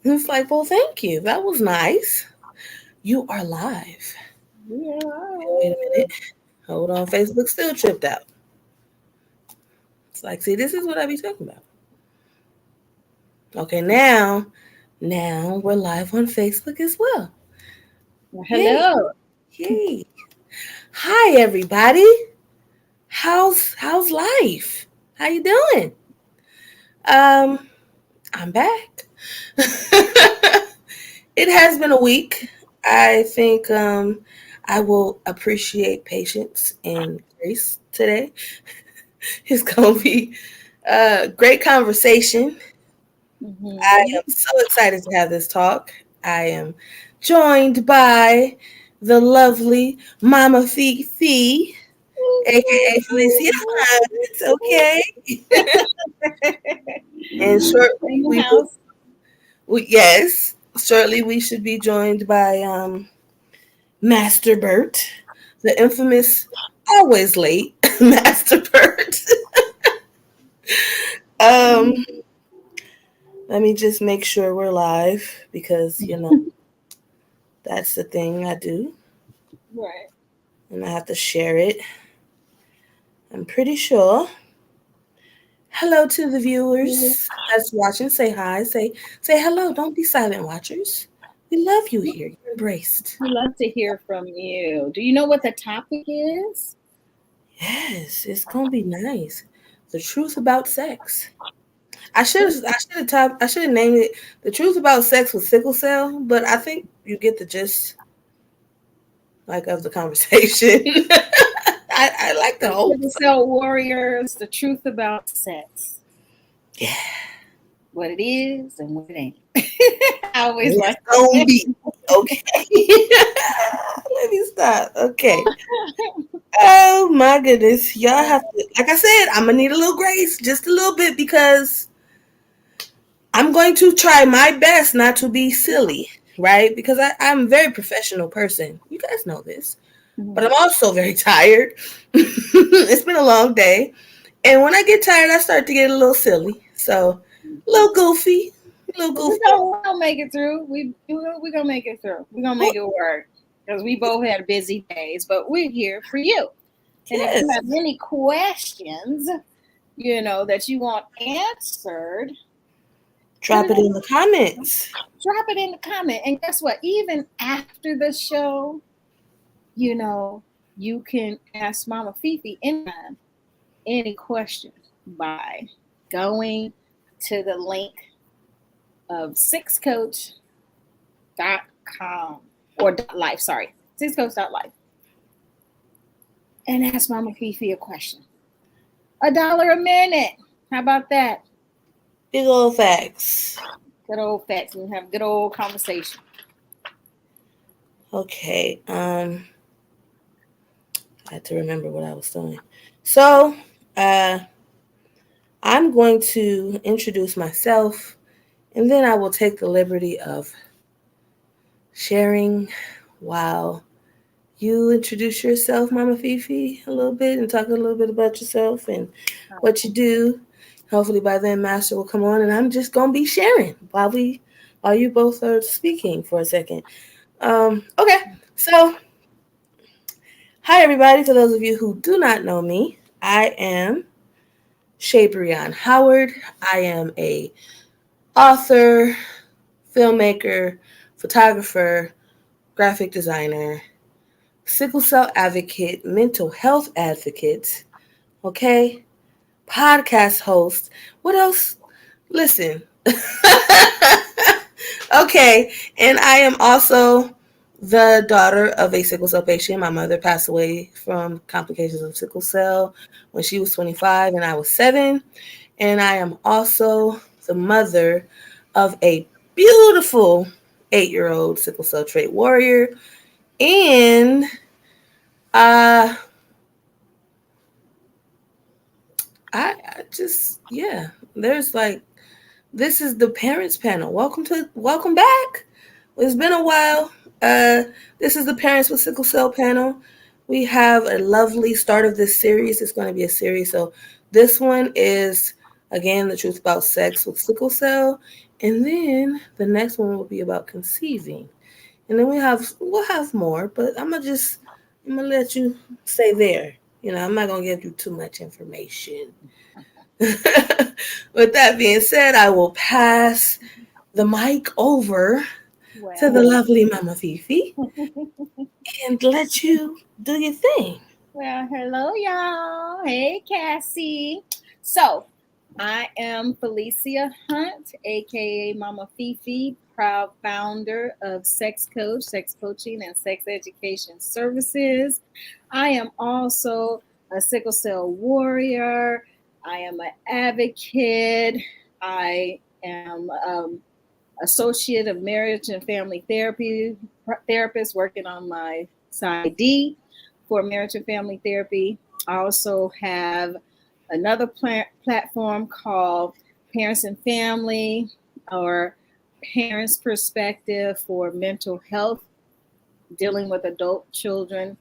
And it's like, well, thank you. That was nice. You are live. Okay, wait a Yeah. minute. Hold on. Facebook still tripped out. It's like, see, this is what I be talking about. Okay, now we're live on Facebook as well. Yay, Hello. yay. Hi everybody. How's life? How you doing? Um, I'm back. It has been a week. I think I will appreciate patience and grace today. It's gonna be a great conversation. I am Mm-hmm. so excited to have this talk. I am joined by the lovely Mama Fifi, aka Felicia. It's okay. And shortly In the we will, house. yes, shortly we should be joined by Master Bert, the infamous always late Master Bert. um, Let me just make sure we're live because that's the thing I do, Right. and I have to share it. I'm pretty sure. Hello to the viewers that's watching. Say hi. Say hello. Don't be silent watchers. We love you here. You're embraced. We love to hear from you. Do you know what the topic is? Yes, it's gonna be nice. The truth about sex. I should have named it "The Truth About Sex with Sickle Cell," but I think you get the gist like of the conversation. I like the hope. Sickle Cell Warriors, the truth about sex. Yeah, What it is and what it ain't. I always it's like gonna that. be okay. Let me stop. Okay. Oh my goodness, y'all have to. Like I said, I'm gonna need a little grace, just a little bit, because I'm going to try my best not to be silly, right? Because I'm a very professional person. You guys know this. But I'm Mhm. also very tired. It's been a long day. And when I get tired, I start to get a little silly. So, a little goofy. A little But we're goofy. gonna, we're gonna make it through. We're gonna make it through. We're gonna make Well, it work because we both had busy days. But we're here for you. And if you have yes. any questions, that you want answered, put Drop it it in the comments. drop it in the comment. And guess what? Even after the show, you know, you can ask Mama Fifi anytime any question by going to the link of sixcoach.com or .life, sorry. Sixcoach.life. And ask Mama Fifi a question. $1 a minute. How about that? Big old facts. Good old facts. We have good old conversation. Okay. I had to remember what I was doing. So, uh, I'm going to introduce myself, and then I will take the liberty of sharing while you introduce yourself, Mama Fifi, a little bit and talk a little bit about yourself and what you do. Hopefully by then Master will come on and I'm just gonna be sharing while you both are speaking for a second. Okay, so hi everybody. For those of you who do not know me, I am Shabreon Howard. I am a author, filmmaker, photographer, graphic designer, sickle cell advocate, mental health advocate, okay? Podcast host. What else? Listen. Okay, and I am also the daughter of a sickle cell patient. My mother passed away from complications of sickle cell when she was 25 and I was 7. And I am also the mother of a beautiful 8-year-old sickle cell trait warrior. And uh I just, yeah, there's like, this is the parents panel. Welcome back. It's been a while. Uh, this is the parents with sickle cell panel. We have a lovely start of this series. It's going to be a series. So this one is again the truth about sex with sickle cell, And then the next one will be about conceiving. And then we'll have more, but I'm gonna let you stay there. I'm not gonna give you too much information. With that being said, I will pass the mic over to the Well, lovely Mama Fifi and let you do your thing. well, hello, y'all. Hey, Cassie. So, I am Felicia Hunt, aka Mama Fifi, proud founder of Sex Coach, Sex Coaching, and Sex Education Services. I am also a sickle cell warrior. I am an advocate. I am associate of marriage and family therapist working on my PsyD for marriage and family therapy. I also have another platform called Parents and Family, or Parents Perspective for mental health, dealing with adult children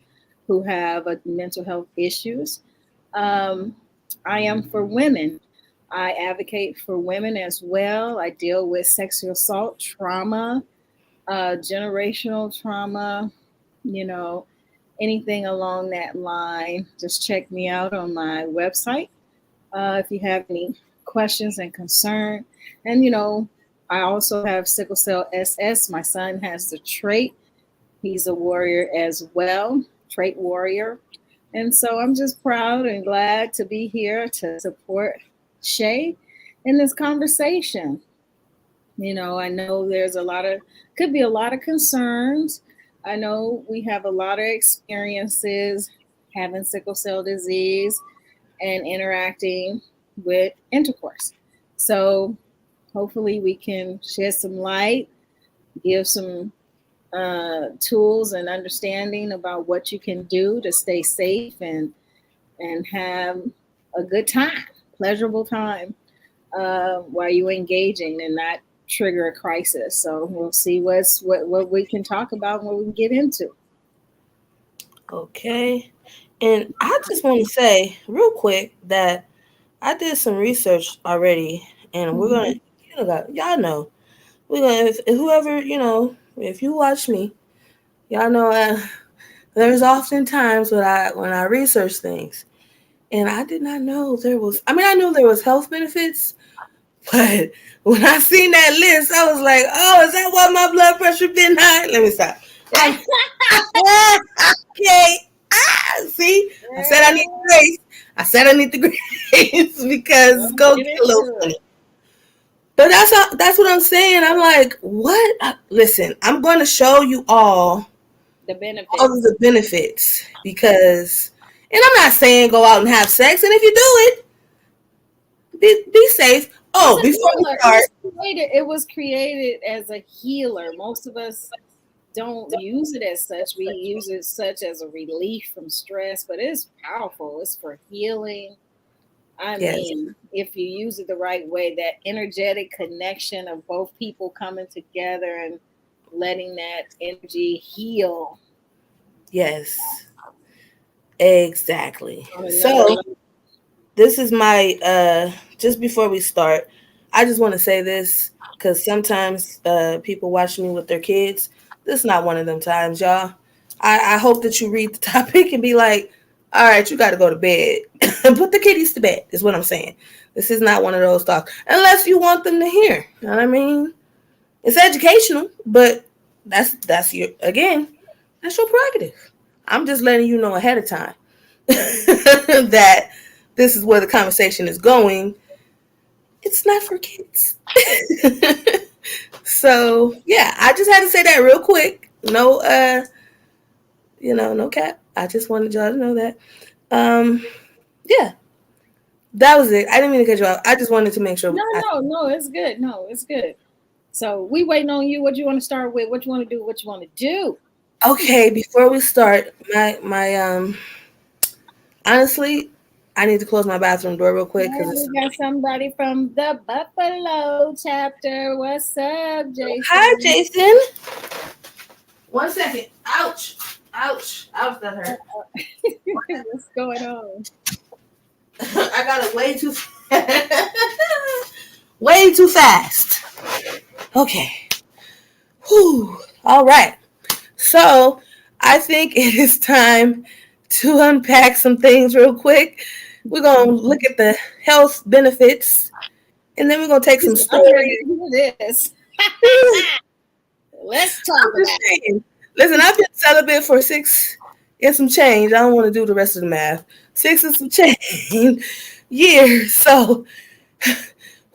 who have mental health issues. Um, I am for women. I advocate for women as well. I deal with sexual assault trauma, generational trauma, you know, anything along that line. Just check me out on my website if you have any questions and concern. And, I also have sickle cell SS. My son has the trait. He's a warrior as well, trait warrior. And so I'm just proud and glad to be here to support Shay in this conversation. I know could be a lot of concerns. I know we have a lot of experiences having sickle cell disease and interacting with intercourse. So hopefully we can shed some light, give some tools and understanding about what you can do to stay safe and have a good time, pleasurable time while you're engaging and not trigger a crisis. So we'll see what we can talk about and what we can get into. Okay. And I just want to say real quick that I did some research already, and we're gonna, Mhm. y'all know, we're gonna, if whoever, if you watch me, y'all know, there's often times when I research things, and I did not know there was. I mean, I knew there was health benefits, but when I seen that list, I was like, oh, is that why my blood pressure been high? Let me stop. I'm okay. See, I said I need the grace. I said I need the grace because it's Let's gonna get get a little into it. funny. But that's what I'm saying. I'm like, what? Listen, I'm going to show you The all of benefits. the benefits because, and I'm not saying go out and have sex, and if you do it, be safe. It's Oh, a before we healer. start, It was created as a healer. Most of us don't use it as such. We use it such as a relief from stress, but it's powerful. It's for healing. I yes, mean, if you use it the right way, that energetic connection of both people coming together and letting that energy heal yes, exactly. on another So level. this is my just before we start, I just want to say this because sometimes people watch me with their kids. This is not one of them times, y'all. I hope that you read the topic and be like, all right, you got to go to bed. Put the kiddies to bed is what I'm saying. This is not one of those talks unless you want them to hear. You know what I mean? It's educational, but that's your, again, that's your prerogative. I'm just letting you know ahead of time that this is where the conversation is going. It's not for kids. So yeah, I just had to say that real quick. No, no cap. I just wanted y'all to know that. Um, yeah, that was it. I didn't mean to cut you off. I just wanted to make sure. No, no, no, it's good. No, it's good. So we waiting on you. What you want to start with? What you want to do? What you want to do? Okay, before we start, my honestly, I need to close my bathroom door real quick Hey, because it's. we got somebody from the Buffalo chapter. What's up, Hi, Jason? Jason. 1 second. Ouch. Ouch. Ouch. That hurt. What's going on? I got it way too fast. Way too fast. Okay. Whew. All right. So I think it is time to unpack some things real quick. We're gonna look at the health benefits, and then we're gonna take some I'm ready stories. to hear this. Let's talk I'm just about it. saying. Listen, I've been celibate for 6 and some change. I don't want to do the rest of the math. 6 and some change years. So,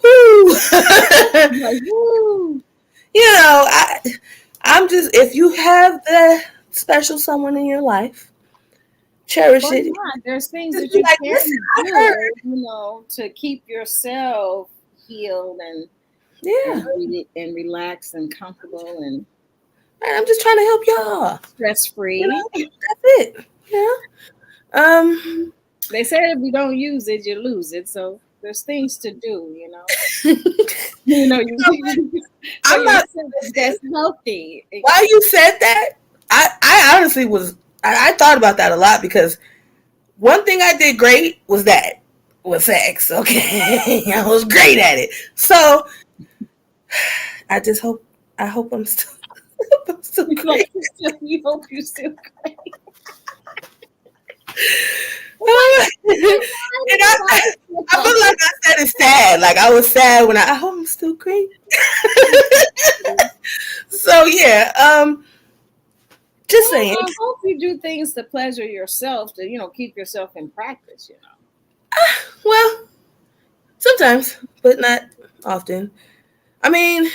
whoo. Like, woo. I'm just, if you have the special someone in your life, cherish Or it. not. There's things Just that be you like, listen, can I heard. do, to keep yourself healed Yeah. and relaxed and comfortable and I'm just trying to help y'all. stress You free. know, that's it. Yeah. Um, They said if you don't use it, you lose it. So there's things to do. You know, for I'm not, yourself listen, that's healthy. while you said that, I honestly I thought about that a lot because one thing I did great was sex. Okay. I was great at it. So I just I hope I'm still great. You hope you still. And I feel like I said it sad. Like I was sad when I hope I'm still great. So yeah, just Well, saying. I hope you do things to pleasure yourself to, keep yourself in practice. Well, sometimes, but not often. I mean,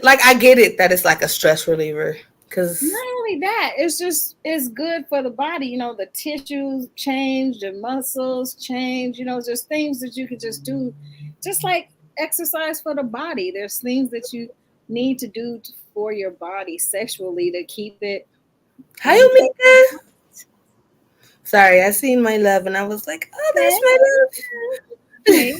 like I get it that it's like a stress reliever because Not only that, it's good for the body. The tissues change, the muscles change. There's things that you could just do, just like exercise for the body. There's things that you need to do for your body sexually to keep it how in. you mean that? Sorry, I seen my love and I was like, oh, Hey, that's my love. hey,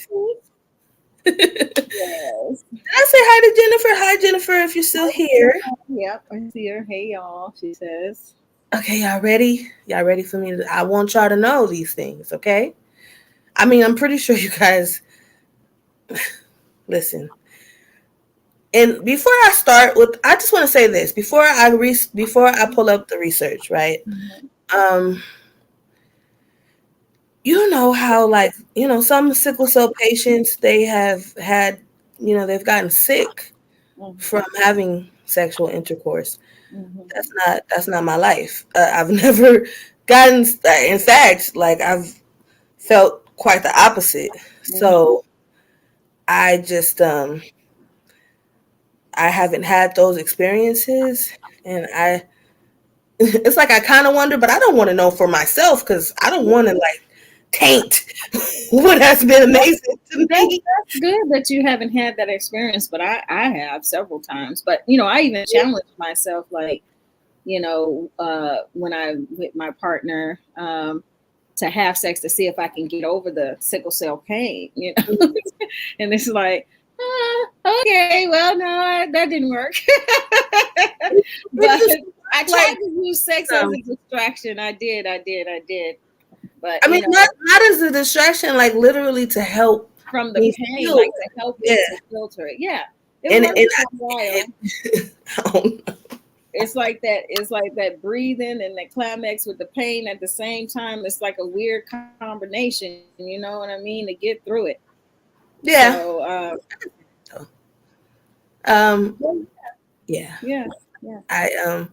yes. Did I say hi to Jennifer? Hi, Jennifer, if you're still here. Yep, I see her. Hey, y'all. She says. Okay, y'all ready? Y'all ready for me? I want y'all to know these things, okay? I mean, I'm pretty sure you guys listen. And before I start with, I just want to say this before I pull up the research, right? Mhm. Um, you know how like some sickle cell patients they have had they've gotten sick Mhm. from having sexual intercourse. Mhm. That's not my life. I've never gotten. In fact, like I've felt quite the opposite. Mhm. So I just I haven't had those experiences, and I it's like I kind of wonder, but I don't want to know for myself because I don't want to like taint what has been amazing to me. That's good that you haven't had that experience, but I have several times. But I even challenged myself, like when I with my partner to have sex to see if I can get over the sickle cell pain. And it's like, okay, well, no, that didn't work. But It's just I tried like to use sex as a distraction. I did. But I mean, not as a distraction, like literally to help from the me pain, feel. like to help Yeah, it to filter it. Yeah, it and worked for a while. I don't know. It's like that. It's like that breathing and that climax with the pain at the same time. It's like a weird combination. You know what I mean? To get through it. Yeah. So, Um. yeah, Yeah. yeah, yeah. I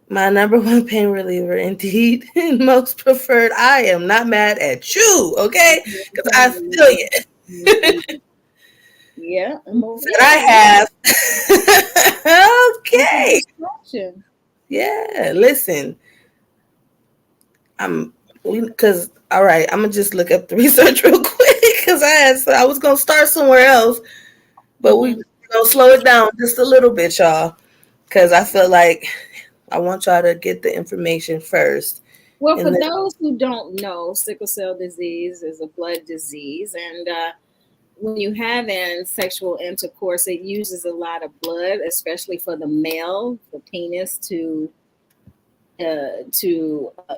my number one pain reliever, indeed, most preferred. I am not mad at you, okay? Because I feel you. Yeah, That yeah. I have. It's a Okay. distraction. Yeah. Listen, I'm because all right. I'm gonna just look up the research real quick because I was gonna start somewhere else, but we Mhm. gonna slow it down just a little bit, y'all, because I feel like I want y'all to get the information first, Well, for and then those who don't know, sickle cell disease is a blood disease, and when you have an sexual intercourse, it uses a lot of blood, especially for the male, the penis to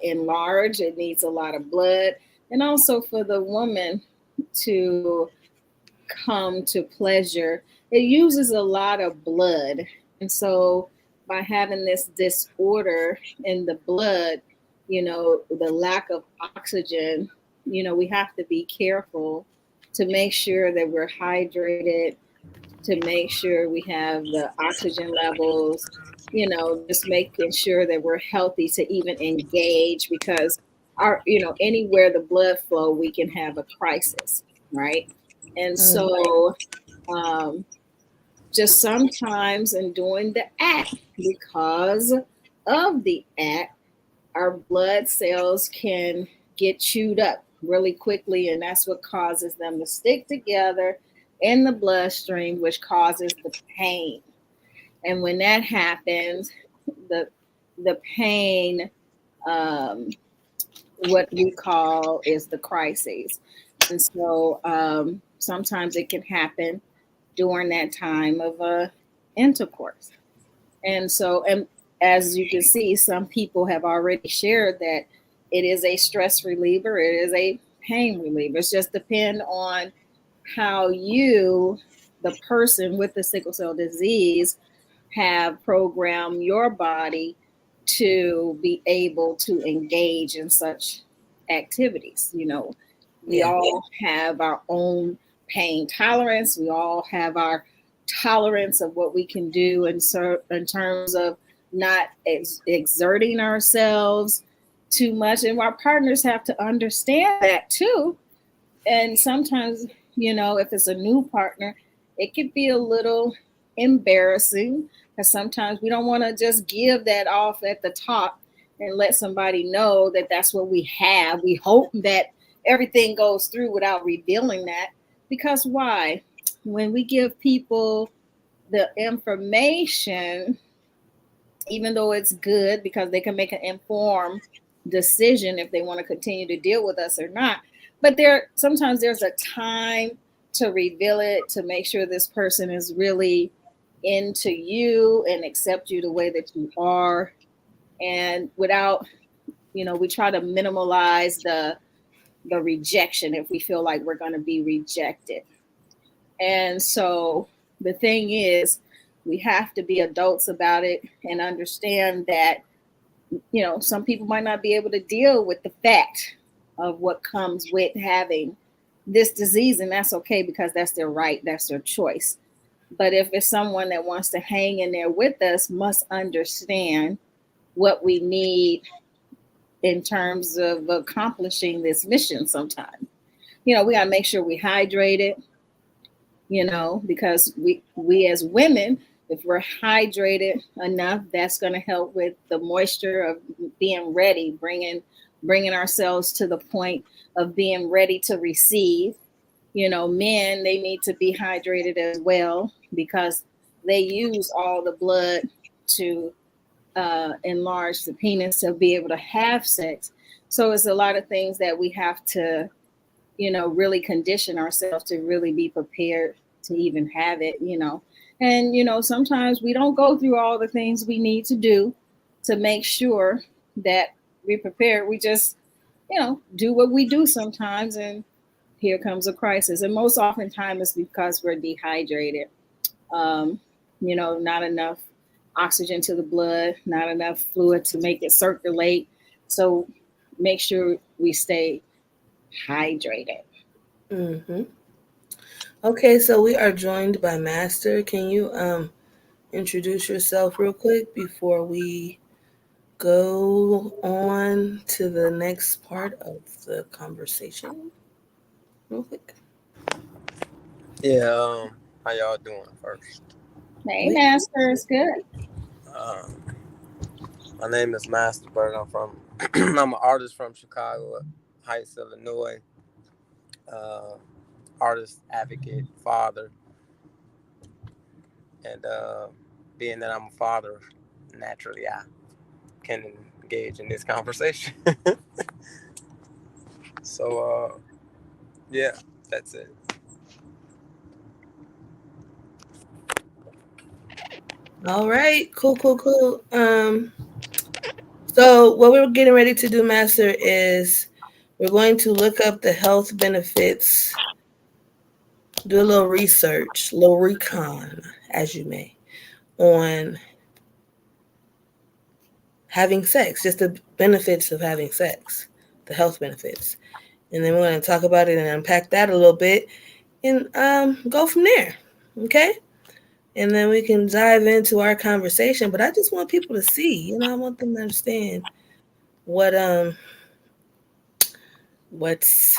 enlarge. It needs a lot of blood, and also for the woman to come to pleasure, it uses a lot of blood. And so by having this disorder in the blood, the lack of oxygen, we have to be careful to make sure that we're hydrated, to make sure we have the oxygen levels, just making sure that we're healthy to even engage, because anywhere the blood flow, we can have a crisis, right? And so, um, just sometimes in doing the act, because of the act, our blood cells can get chewed up really quickly, and that's what causes them to stick together in the bloodstream, which causes the pain. And when that happens, the the pain, um, what we call is the crises. And so sometimes it can happen during that time of intercourse. And so, and as you can see, some people have already shared that it is a stress reliever, it is a pain reliever. It's just depend on how you, the person with the sickle cell disease, have programmed your body to be able to engage in such activities. We Yeah. all have our own pain tolerance. We all have our tolerance of what we can do in terms of not exerting ourselves too much. And our partners have to understand that too. And sometimes, if it's a new partner, it could be a little embarrassing, because sometimes we don't want to just give that off at the top and let somebody know that that's what we have. We hope that everything goes through without revealing that. Because why? When we give people the information, even though it's good because they can make an informed decision if they want to continue to deal with us or not. But sometimes there's a time to reveal it, to make sure this person is really into you and accept you the way that you are. And without, we try to minimize the rejection if we feel like we're going to be rejected. And so the thing is, we have to be adults about it and understand that, some people might not be able to deal with the fact of what comes with having this disease, and that's okay, because that's their right, that's their choice. But if it's someone that wants to hang in there with us, must understand what we need in terms of accomplishing this mission sometime. We got to make sure we hydrated, because we as women, if we're hydrated enough, that's going to help with the moisture of being ready, bringing ourselves to the point of being ready to receive. Men, they need to be hydrated as well, because they use all the blood to enlarge the penis to be able to have sex. So it's a lot of things that we have to, really condition ourselves to really be prepared to even have it. And, sometimes we don't go through all the things we need to do to make sure that we prepare. We just, do what we do sometimes, and here comes a crisis. And most oftentimes it's because we're dehydrated. Um, not enough oxygen to the blood, not enough fluid to make it circulate. So make sure we stay hydrated. Mm-hmm. Okay, so we are joined by Master. Can you introduce yourself real quick before we go on to the next part of the conversation? Real quick. Yeah, how y'all doing first? Hey, Master, it's good. Um, my name is Master Bird. I'm from, I'm an artist from Chicago Heights, Illinois. Uh, Artist, advocate, father, and being that I'm a father, naturally I can engage in this conversation. So, yeah, that's it. All right, cool, cool, cool. So what we're getting ready to do, Master, is we're going to look up the health benefits do a little research, a little recon, as you may, on having sex, just the benefits of having sex, the health benefits. And then we're going to talk about it and unpack that a little bit and go from there. Okay? And then we can dive into our conversation. But I just want people to see, I want them to understand what what's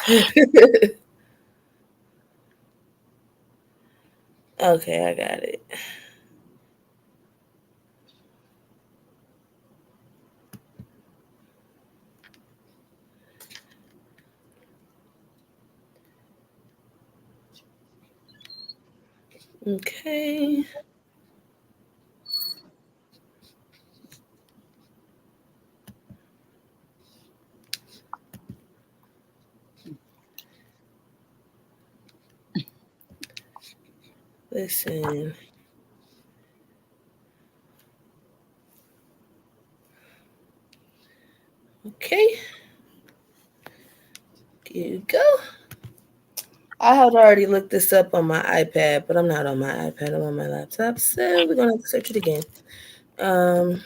okay, I got it. Okay. Listen. Okay. Here you go. I had already looked this up on my iPad, but I'm not on my iPad. I'm on my laptop, so we're gonna have to search it again. Um,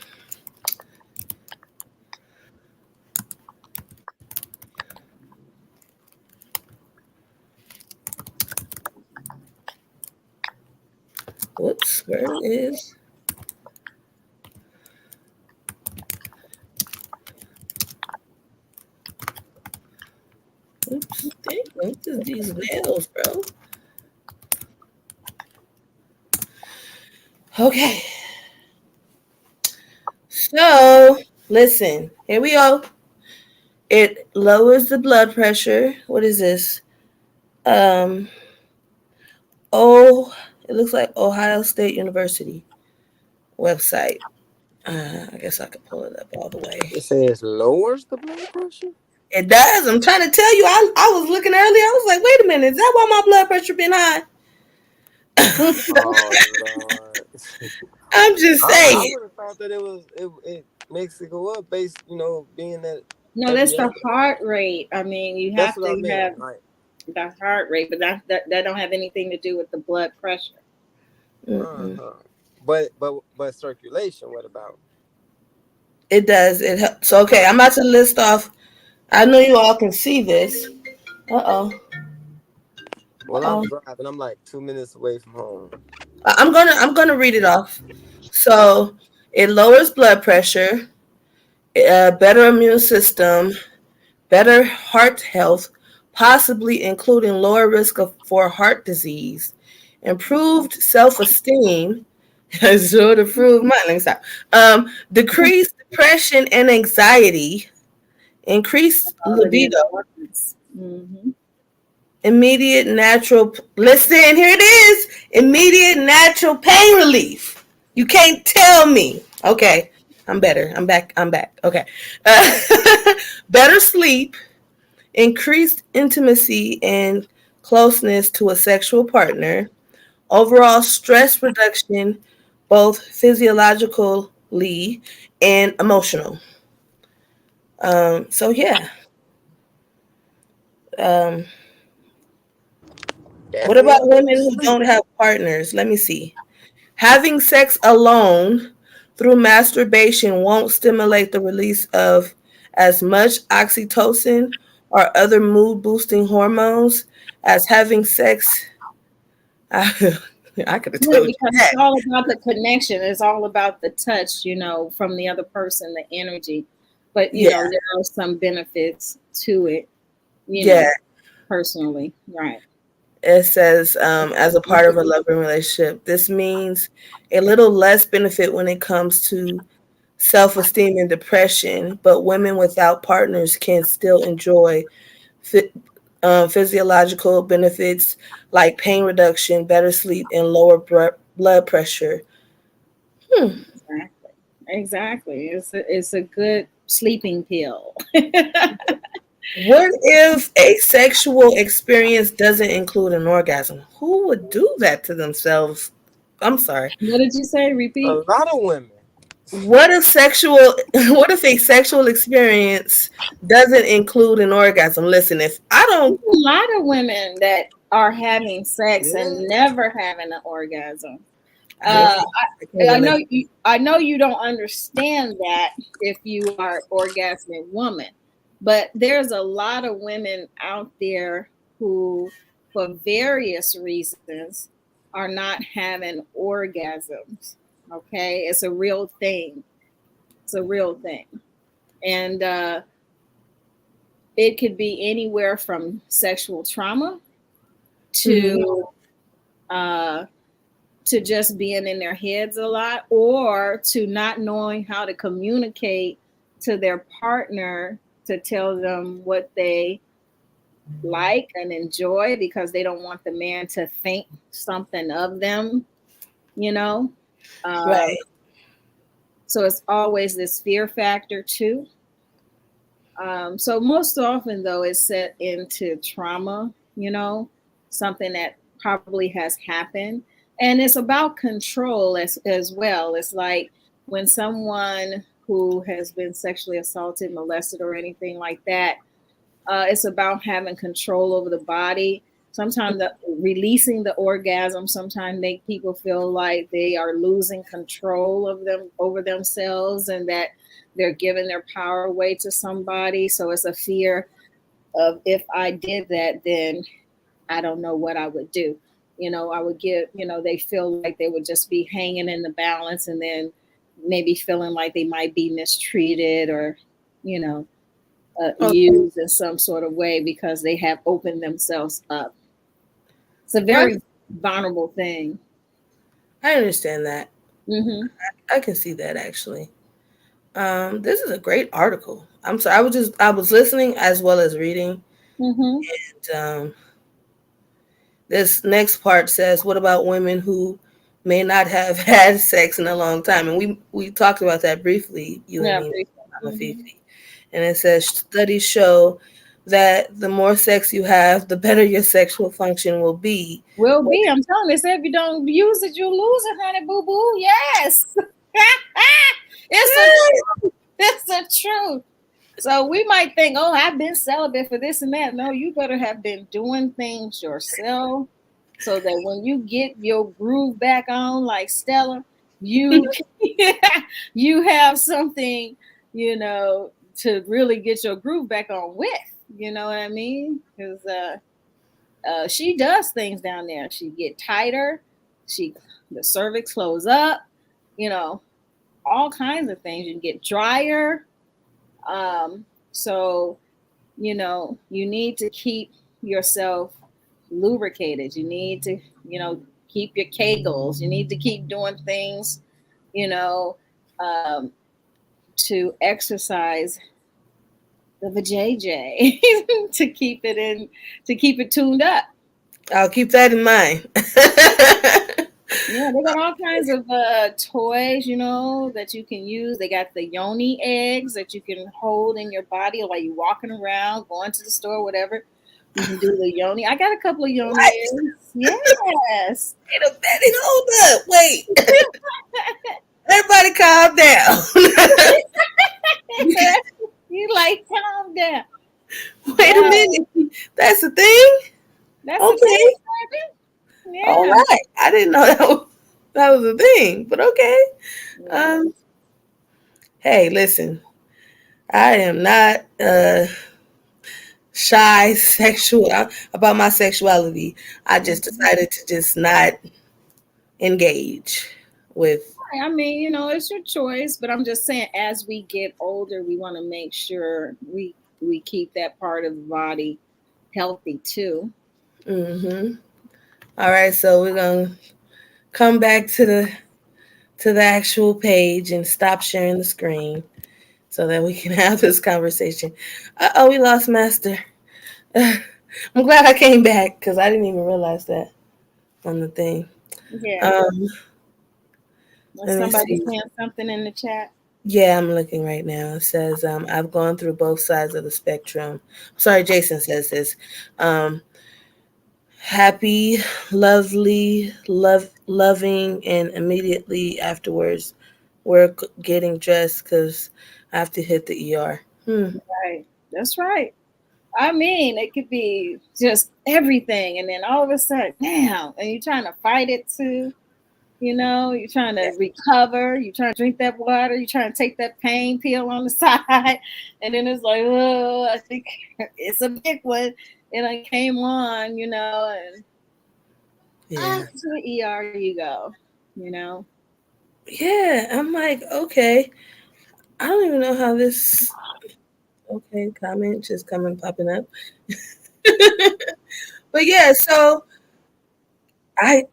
whoops, where is? Oops, dang, what is these nails, bro? Okay, so listen, here we go. It lowers the blood pressure. What is this? Um, oh, it looks like Ohio State University website. I guess I could pull it up all the way. It says lowers the blood pressure. It does. I'm trying to tell you. I was looking earlier. I was like, wait a minute. Is that why my blood pressure been high? Oh Lord. I'm just I saying. would have thought that it makes it go up based, being that. No, that's the heart rate. I mean, you have to have the heart rate, but that don't have anything to do with the blood pressure. Uh-huh. But circulation, what about? It does. It helps. So okay, I'm about to list off. I know you all can see this. Uh-oh. Well, I'm driving. I'm like 2 minutes away from home. I'm gonna read it off. So it lowers blood pressure, better immune system, better heart health, possibly including lower risk for heart disease, improved self-esteem. So to prove mine. Let me stop. Decreased depression and anxiety, increased libido, immediate natural. Listen, here it is. Immediate natural pain relief. You can't tell me. Okay, I'm better. I'm back. Okay. Better sleep, increased intimacy and closeness to a sexual partner, overall stress reduction, both physiologically and emotional. So yeah. What about women who don't have partners? Let me see. Having sex alone through masturbation won't stimulate the release of as much oxytocin or other mood boosting hormones as having sex. I could have told you that. It's all about the connection. It's all about the touch, from the other person, the energy. But there are some benefits to it, personally, right? It says, as a part of a loving relationship, this means a little less benefit when it comes to self-esteem and depression, but women without partners can still enjoy physiological benefits like pain reduction, better sleep, and lower blood pressure. Exactly. It's a good sleeping pill. What if a sexual experience doesn't include an orgasm? Who would do that to themselves? I'm sorry. What did you say? Repeat. A lot of women. What if a sexual experience doesn't include an orgasm? Listen, if I don't. a lot of women that are having sex Yeah. and never having an orgasm. I Uh, can't relate. I know you don't understand that if you are orgasmic woman, but there's a lot of women out there who, for various reasons, are not having orgasms. Okay, it's a real thing. It's a real thing, and it could be anywhere from sexual trauma Mhm. to uh, just being in their heads a lot, or to not knowing how to communicate to their partner to tell them what they like and enjoy, because they don't want the man to think something of them, you know. um, Right. so it's always this fear factor too. So most often though it's set into trauma, something that probably has happened. And it's about control as well. It's like when someone who has been sexually assaulted, molested, or anything like that, it's about having control over the body. Sometimes releasing the orgasm sometimes make people feel like they are losing control of them over themselves, and that they're giving their power away to somebody. So it's a fear of, if I did that, then I don't know what I would do. I would give, they feel like they would just be hanging in the balance, and then maybe feeling like they might be mistreated, or, you know, Okay. used in some sort of way because they have opened themselves up. It's a I, very vulnerable thing. I understand that. Hmm. I can see that actually. This is a great article. I'm sorry. I was listening as well as reading. Hmm. And, this next part says, "What about women who may not have had sex in a long time?" And we talked about that briefly, you and Yeah. me, Mama Hmm. Fifi. And it says studies show that the more sex you have, the better your sexual function will be. Will be. I'm telling you, if you don't use it, you lose it, honey, boo boo. Yes. It's a truth. It's a truth. So we might think, oh, I've been celibate for this and that. No, you better have been doing things yourself, so that when you get your groove back on, like Stella, you you have something, to really get your groove back on with. You know what I mean? Because she does things down there. She get tighter. She The cervix close up. You know, all kinds of things. You get drier. So you need to keep yourself lubricated. You need to, keep your kegels. You need to keep doing things, you know, um, to exercise the vajayjay to keep it to keep it tuned up. I'll keep that in mind. Yeah, they got all kinds of toys, that you can use. They got the yoni eggs that you can hold in your body while you're walking around, going to the store, whatever. You can do the yoni. I got a couple of What? yoni eggs. Yes. Wait a minute. Hold up. Wait. Everybody calm down. You like, calm down. Wait a Yeah, minute. That's the thing? that's the thing, Okay. baby. All Yeah. right. I didn't know that was a thing, but okay. Yeah. Um, hey, listen. I am not shy sexual about my sexuality. I just Mhm. decided to just not engage with. I mean, it's your choice, but I'm just saying, as we get older, we want to make sure we keep that part of the body healthy too. Hmm. All right, so we're gonna come back to the actual page and stop sharing the screen so that we can have this conversation. Oh, we lost Master. I'm glad I came back because I didn't even realize that on the thing. Yeah. Um, Was let me somebody see. saying something in the chat? Yeah, I'm looking right now. It says, I've gone through both sides of the spectrum. Sorry, Jason says this. Um, happy, lovely, loving, and immediately afterwards, we're getting dressed because I have to hit the ER. Hmm. Right. That's right. I mean, it could be just everything, and then all of a sudden, damn, and you're trying to fight it too. You're trying to recover. You're trying to drink that water. You're trying to take that pain pill on the side, and then it's like, oh, I think it's a big one. And I came on, and Yeah. to the ER you go. You know, Yeah. I'm like, okay. I don't even know how this. Okay, comment just coming popping up. But yeah, so I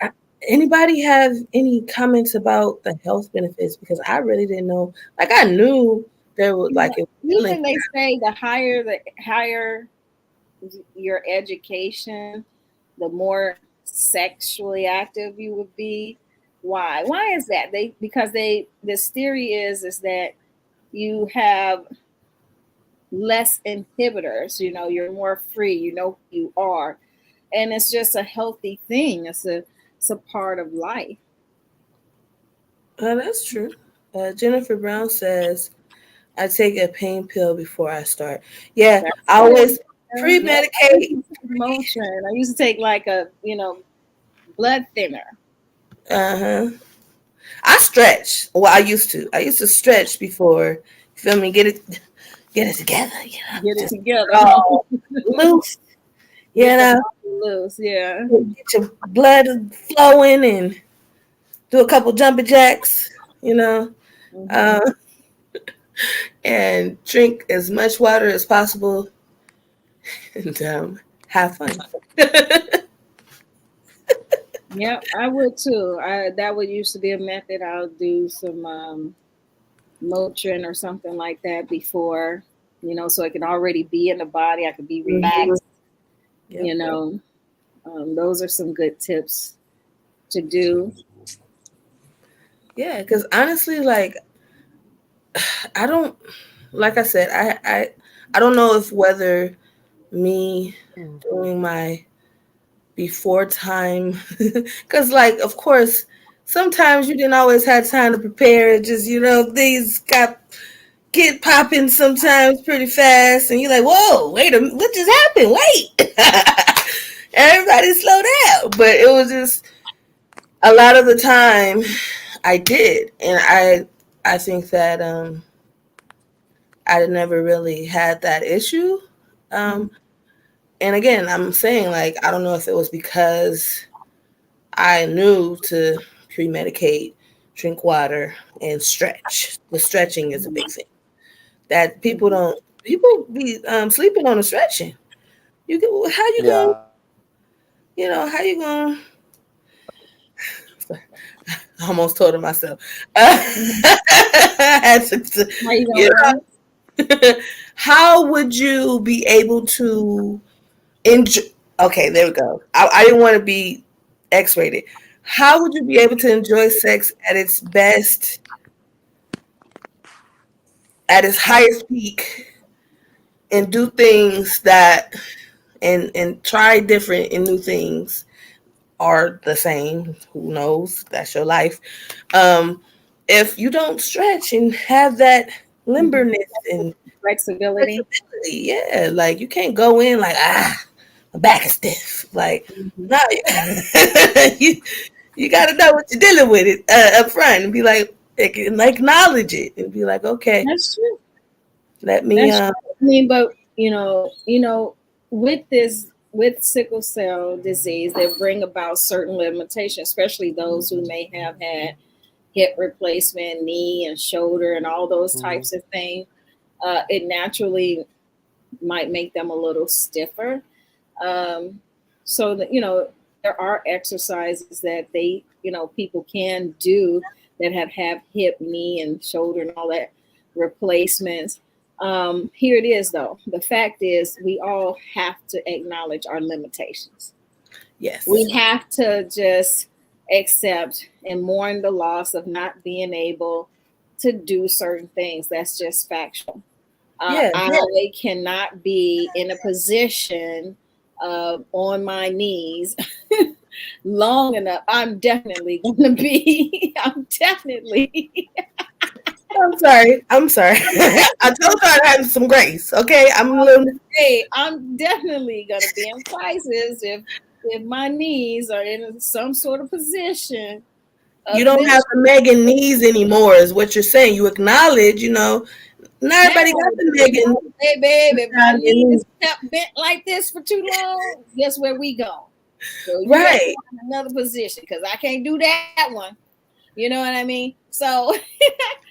anybody have any comments about the health benefits, because I really didn't know. Like I knew there was you know, like it was healing. even they say the higher your education, the more sexually active you would be. Why? Why is that? Because this theory is that you have less inhibitors. You're more free. You know who you are, and it's just a healthy thing. It's a part of life. That's true. Jennifer Brown says I take a pain pill before I start. Yeah, That's I it. always Yeah, I used pre-medicate. to take Motrin. I used to take like a blood thinner. Uh huh. I stretch. Well, I used to. I used to stretch before. You feel me? Get it together. Get it Just together. all loose. You Get the know, body loose. Yeah. get your blood flowing and do a couple jumping jacks. You know, Hmm. uh, and drink as much water as possible and have fun. Yep, I would too. That would used to be a method. I'll do some Motrin or something like that before, so it can already be in the body. I could be Mhm. relaxed. Yep. You know, those are some good tips to do. Yeah, because honestly, like I don't, like I said, I don't know if whether me doing my before time, because like of course sometimes you didn't always have time to prepare. It just things get popping sometimes pretty fast, and you're like, whoa, wait a minute, what just happened? Wait, everybody slow down. But it was just a lot of the time I did, and I think that I never really had that issue. Mhm. Um, and again, I'm saying like I don't know if it was because I knew to pre-medicate, drink water, and stretch. The stretching is a big thing that people be sleeping on the stretching. You get how you going Yeah. how you going I almost told her myself. Mhm. I had to, How you you gonna what? know, how would you be able to enjoy? Okay, there we go. I didn't want to be X-rated. How would you be able to enjoy sex at its best, at its highest peak, and do things that and try different and new things are the same? Who knows? That's your life. Um, if you don't stretch and have that Mhm. limberness and Flexibility. flexibility, yeah, like you can't go in like my back is stiff. Like Mhm. no, you you got to know what you're dealing with it up front and be and acknowledge it and be like, okay, That's true. let me. That's true. I mean, but with sickle cell disease, they bring about certain limitations, especially those who may have had hip replacement, knee and shoulder, and all those Mhm. types of things. It naturally might make them a little stiffer. Um, so that there are exercises that people can do that have hip, knee, and shoulder and all that replacements. Here it is though. The fact is, we all have to acknowledge our limitations. Yes. We have to just accept and mourn the loss of not being able to do certain things. That's just factual. Yeah. I cannot be in a position on my knees long enough. I'm definitely going to be, I'm definitely I'm sorry. I'm sorry. I told her I had some grace. Okay, I'm a little. Hey, I'm definitely gonna be in crisis if my knees are in some sort of position You of don't this. have the Megan knees anymore, is what you're saying. You acknowledge, not Now, everybody got the Megan hey babe, if my down your knee knees. is kept bent like this for too long, guess where we go? So you got to Right. find another position because I can't do that one. You know what I mean? So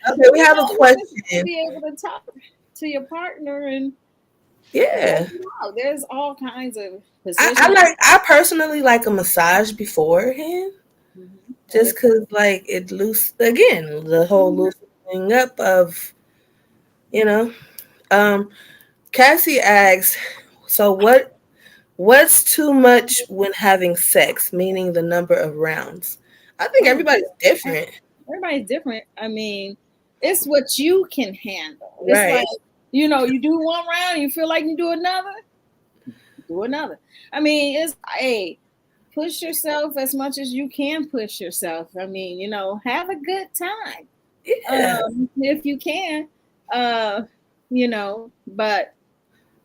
Okay, we have a you just question. be able to talk to your partner and Yeah. there's all kinds of I positions. like I personally like a massage beforehand. Mhm. Just because, like, it loose again, the whole loosening up of, you know. Um, Cassie asks, so what's too much when having sex, meaning the number of rounds? I think Oh, everybody's different. everybody's different. I mean, it's what you can handle. It's Right. like, you do one round, you feel like you do another. I mean, it's hey, push yourself as much as you can push yourself. I mean, have a good time. Yeah. If you can. Uh, but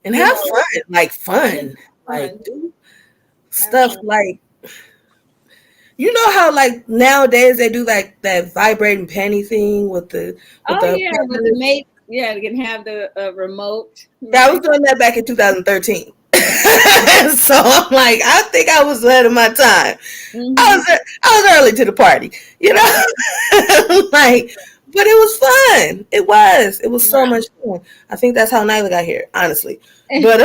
And have fun. Like yeah, fun. Like fun. do Have stuff fun. like how like nowadays they do like that vibrating panty thing with Oh the yeah, with the mate, yeah, they can have the remote, Yeah, I was right? doing that back in 2013. So I'm like, I think I was ahead of my time. Mm-hmm. I was early to the party, you know. Like, but it was fun. It was so Right. much fun. I think that's how Nyla got here, honestly. But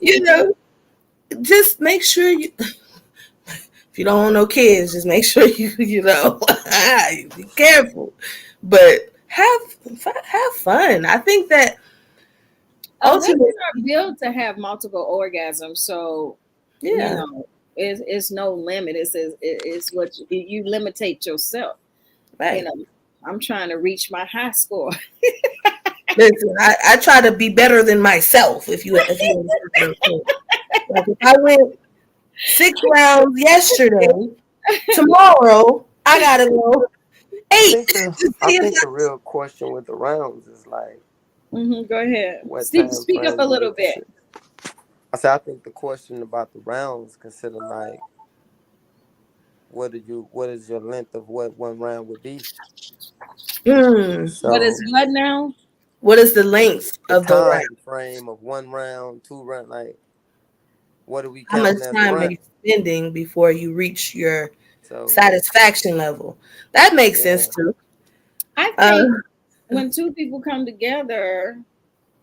you Honestly. know, just make sure you. If you don't want no kids, just make sure be careful. But have fun. I think that Women ultimately, are built to have multiple orgasms, so yeah, it's no limit. It's what you limitate yourself. You right. know, I'm trying to reach my high score. Listen, I try to be better than myself. If you understand what I'm saying. Like if I went 6 rounds yesterday, tomorrow I gotta go I eight think the to I see if think the real question with the rounds is like Go ahead. what time Speak up a frame do we little bit. consider? I said I think the question about the rounds consider like what is your length of what one round would be? What So is what now? what is the length the of the round. time frame of one round, two round, like what are we How much counting as a time are round? you spending before you reach your So satisfaction level? That makes sense yeah, too. I Uh, think when two people come together,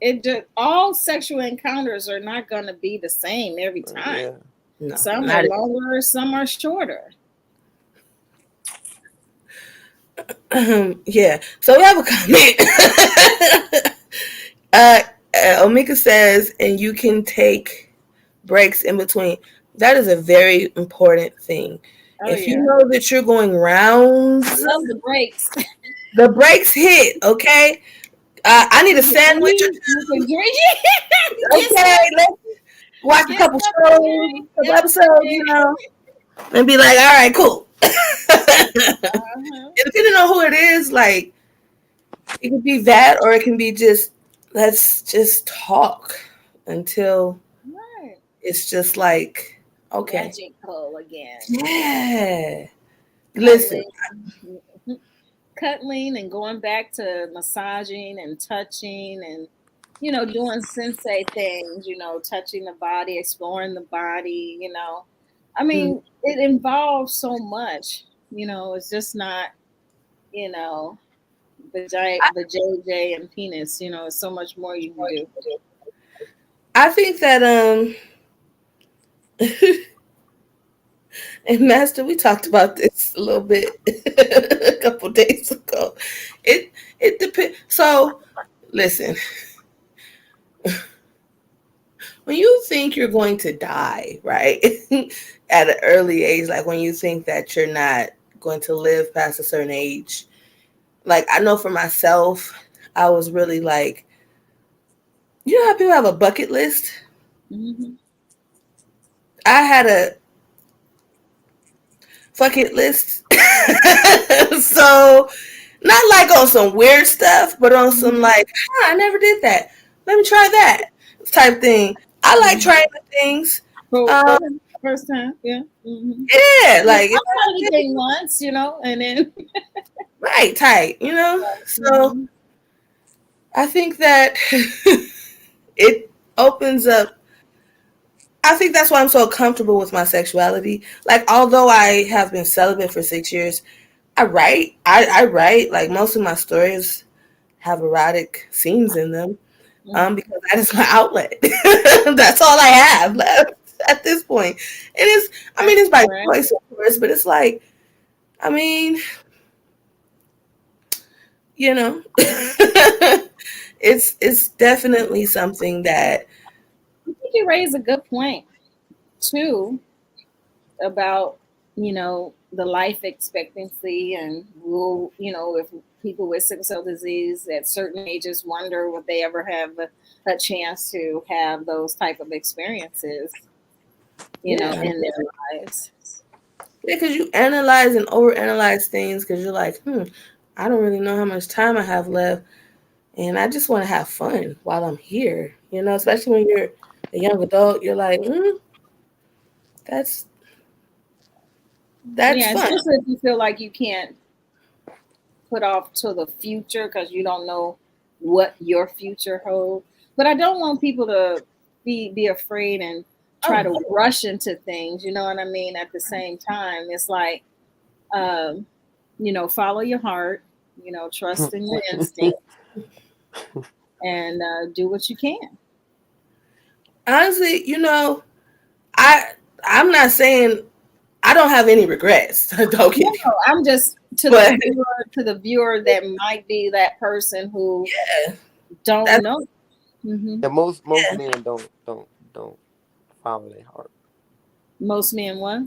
it just all sexual encounters are not going to be the same every time. yeah. no, Some are not longer, some are shorter. yeah. So we have a comment. uh, Omika says, and you can take breaks in between. That is a very important thing. Oh If you yeah, know that you're going rounds, I love the breaks. the breaks hit. Okay, I need a You can sandwich or eat, you can drink, two. get Okay, something, let's watch a get couple something to shows, drink. couple Yep. episodes, and be like, all right, cool. Uh-huh. And depending on who it is, like it could be that, or it can be just let's just talk until Right. it's just like okay, Magical again. yeah. Listen, Cuddling. Cuddling and going back to massaging and touching and doing sensei things, touching the body, exploring the body. I mm, mean, it involves so much. It's just not, you know, the JJ and penis, it's so much more you can do. I think that and Master, we talked about this a little bit a couple days ago. It depends. So listen, when you think you're going to die, right, at an early age, like when you think that you're not going to live past a certain age, like I know for myself, I was really like, you know how people have a bucket list? Hmm. I had a bucket list. So Not like on some weird stuff, but on some like, I never did that. Let me try that type thing. I like Mm-hmm. trying new things. For Um, the first time, yeah. Mm-hmm. yeah, I like if tried anything once, and then. right, tight, So Mm-hmm. I think that it opens up. I think that's why I'm so comfortable with my sexuality. Like, although I have been celibate for 6 years, I write. I write. Like, most of my stories have erotic scenes in them. Mm-hmm. Because that is my outlet. That's all I have left at this point. It is. I mean, it's by Right. choice, of course, but it's like, I mean, you know, it's definitely something that. I think you raise a good point too about the life expectancy and will if people with sickle cell disease at certain ages wonder would they ever have a chance to have those type of experiences Yeah, in their lives. yeah, because you analyze and overanalyze things because you're like, I don't really know how much time I have left, and I just want to have fun while I'm here. Especially when you're a young adult, you're like, that's that's Yeah, fun. especially if you feel like you can't put off to the future because you don't know what your future holds. But I don't want people to be afraid and try Oh, to rush into things. You know what I mean? At the same time, it's like, um, follow your heart. Trust in your instinct and do what you can. honestly, I I'm not saying I don't have any regrets. Don't get No, me, I'm just but to the viewer that might be that person who yeah, don't that's know. Hmm. And most yeah. men don't follow their heart. Most men, what?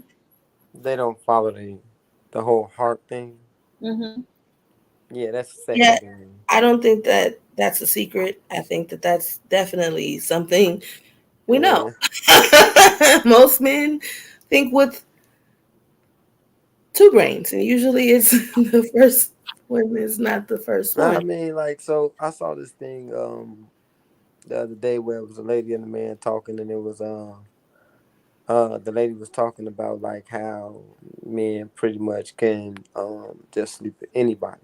They don't follow the whole heart thing. Hmm. Yeah, that's Yeah, secondary. I don't think that that's a secret. I think that that's definitely something we know. Yeah. Most men think with two brains, and usually it's the first one is not the first Nah, I one. mean, like, so I saw this thing the other day where it was a lady and a man talking, and it was the lady was talking about like how men pretty much can just sleep with anybody.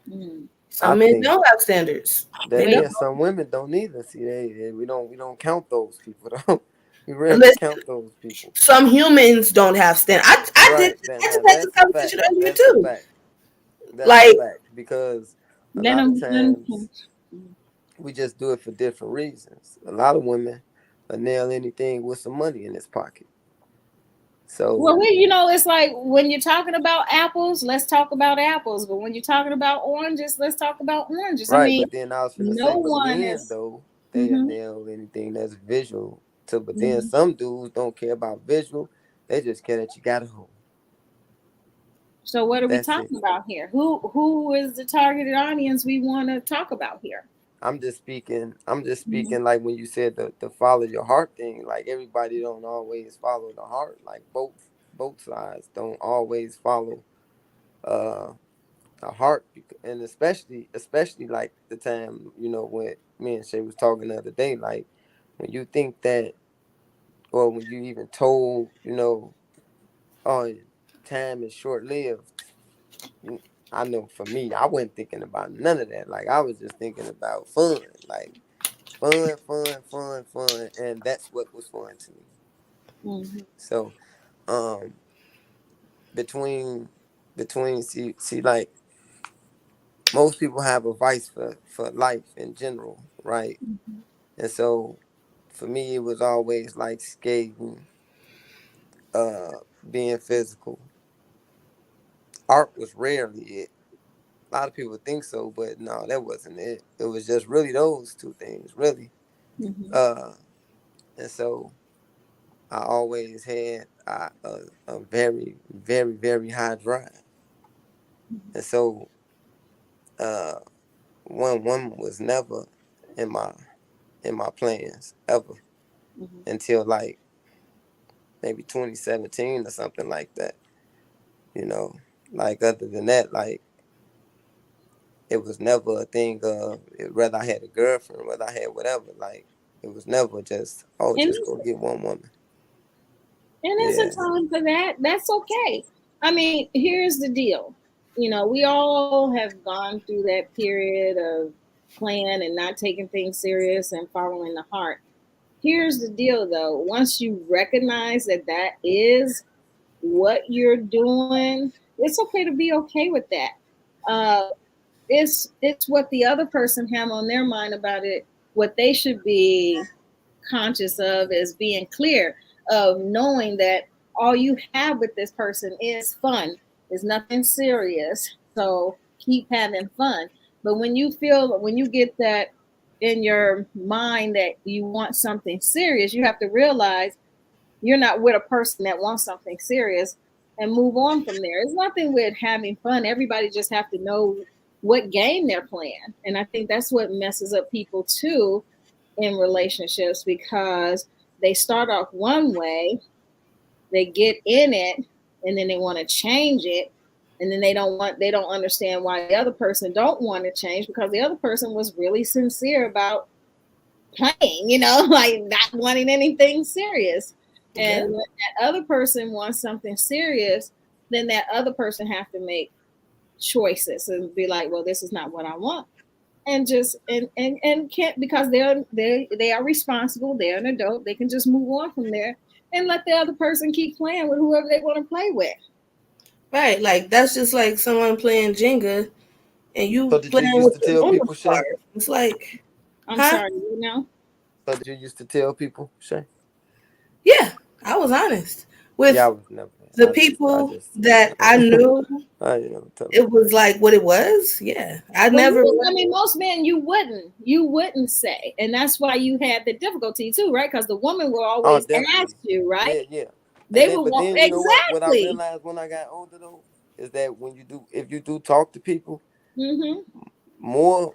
Mm. I Some men think don't have standards. They that, don't. yeah, some women don't either. See, we don't count those people though. We rarely Listen, count those people. some humans don't have standards. Right. That I just now had this that's a fact. conversation earlier That's a too. fact. That's a Like, fact because a Let lot of them. times we just do it for different reasons. A lot of women will nail anything with some money in his pocket. Well, So it's like when you're talking about apples, let's talk about apples. But when you're talking about oranges, let's talk about oranges. I right, mean, but then I was finna no say, but one men is. though they'll Hmm. nail anything that's visual. To but then Hmm. some dudes don't care about visual. They just care that you got a home. So what are we That's it. talking about here? Who is the targeted audience we want to talk about here? I'm just speaking. I'm just Hmm. speaking like when you said the follow your heart thing. Like everybody don't always follow the heart. Like both sides don't always follow uh a heart, and especially like the time when me and Shay was talking the other day. Like when you think that, or when you even told oh, time is short lived. I know for me, I wasn't thinking about none of that. Like I was just thinking about fun. Like fun, fun, fun, fun, and that's what was fun to me. Hmm. So, um, between see like most people have a vice for life in general, right? And so, for me, it was always like skating, uh, being physical. Art was rarely it. A lot of people think so, but no, that wasn't it. It was just really those two things, really. Hmm. Uh, and so I always had a very, very, very high drive. And so uh, one woman was never in my plans ever Hmm. until like maybe 2017 or something like that. You know, like other than that, like it was never a thing of whether I had a girlfriend, whether I had whatever. Like it was never just And just go get one woman. there's a Yeah, time for that. That's okay. I mean, here's the deal. We all have gone through that period of playing and not taking things serious and following the heart. Here's the deal, though. Once you recognize that that is what you're doing, it's okay to be okay with that. Uh, it's what the other person have on their mind about it. What they should be conscious of is being clear of knowing that all you have with this person is fun. There's nothing serious. So keep having fun. But when you get that in your mind that you want something serious, you have to realize you're not with a person that wants something serious and move on from there. It's nothing with having fun. Everybody just have to know what game they're playing. And I think that's what messes up people too in relationships, because they start off one way, they get in it, and then they want to change it, and then they don't understand why the other person don't want to change, because the other person was really sincere about playing, like not wanting anything serious. And Yeah. when that other person wants something serious, then that other person have to make choices and be like, well, this is not what I want. And just and can't, because they are responsible, they're an adult, they can just move on from there and let the other person keep playing with whoever they want to play with. Right. Like that's just like someone playing Jenga and you So did you playing used with to the tell Uno people, Shay? card. It's like, I'm huh? sorry, So did you used to tell people, Shay? Yeah, I was honest Yeah, I with was never. the I people just, that I knew. I didn't ever tell them. It was like what it was. Yeah, I Well, never. I mean, most men you wouldn't say, and that's why you had the difficulty too, right? Because the woman will Oh, always ask definitely. you, right? Yeah, yeah. And They then, will but want then you know what? What I exactly. realized when I got older though is that if you do talk to people, Hmm. more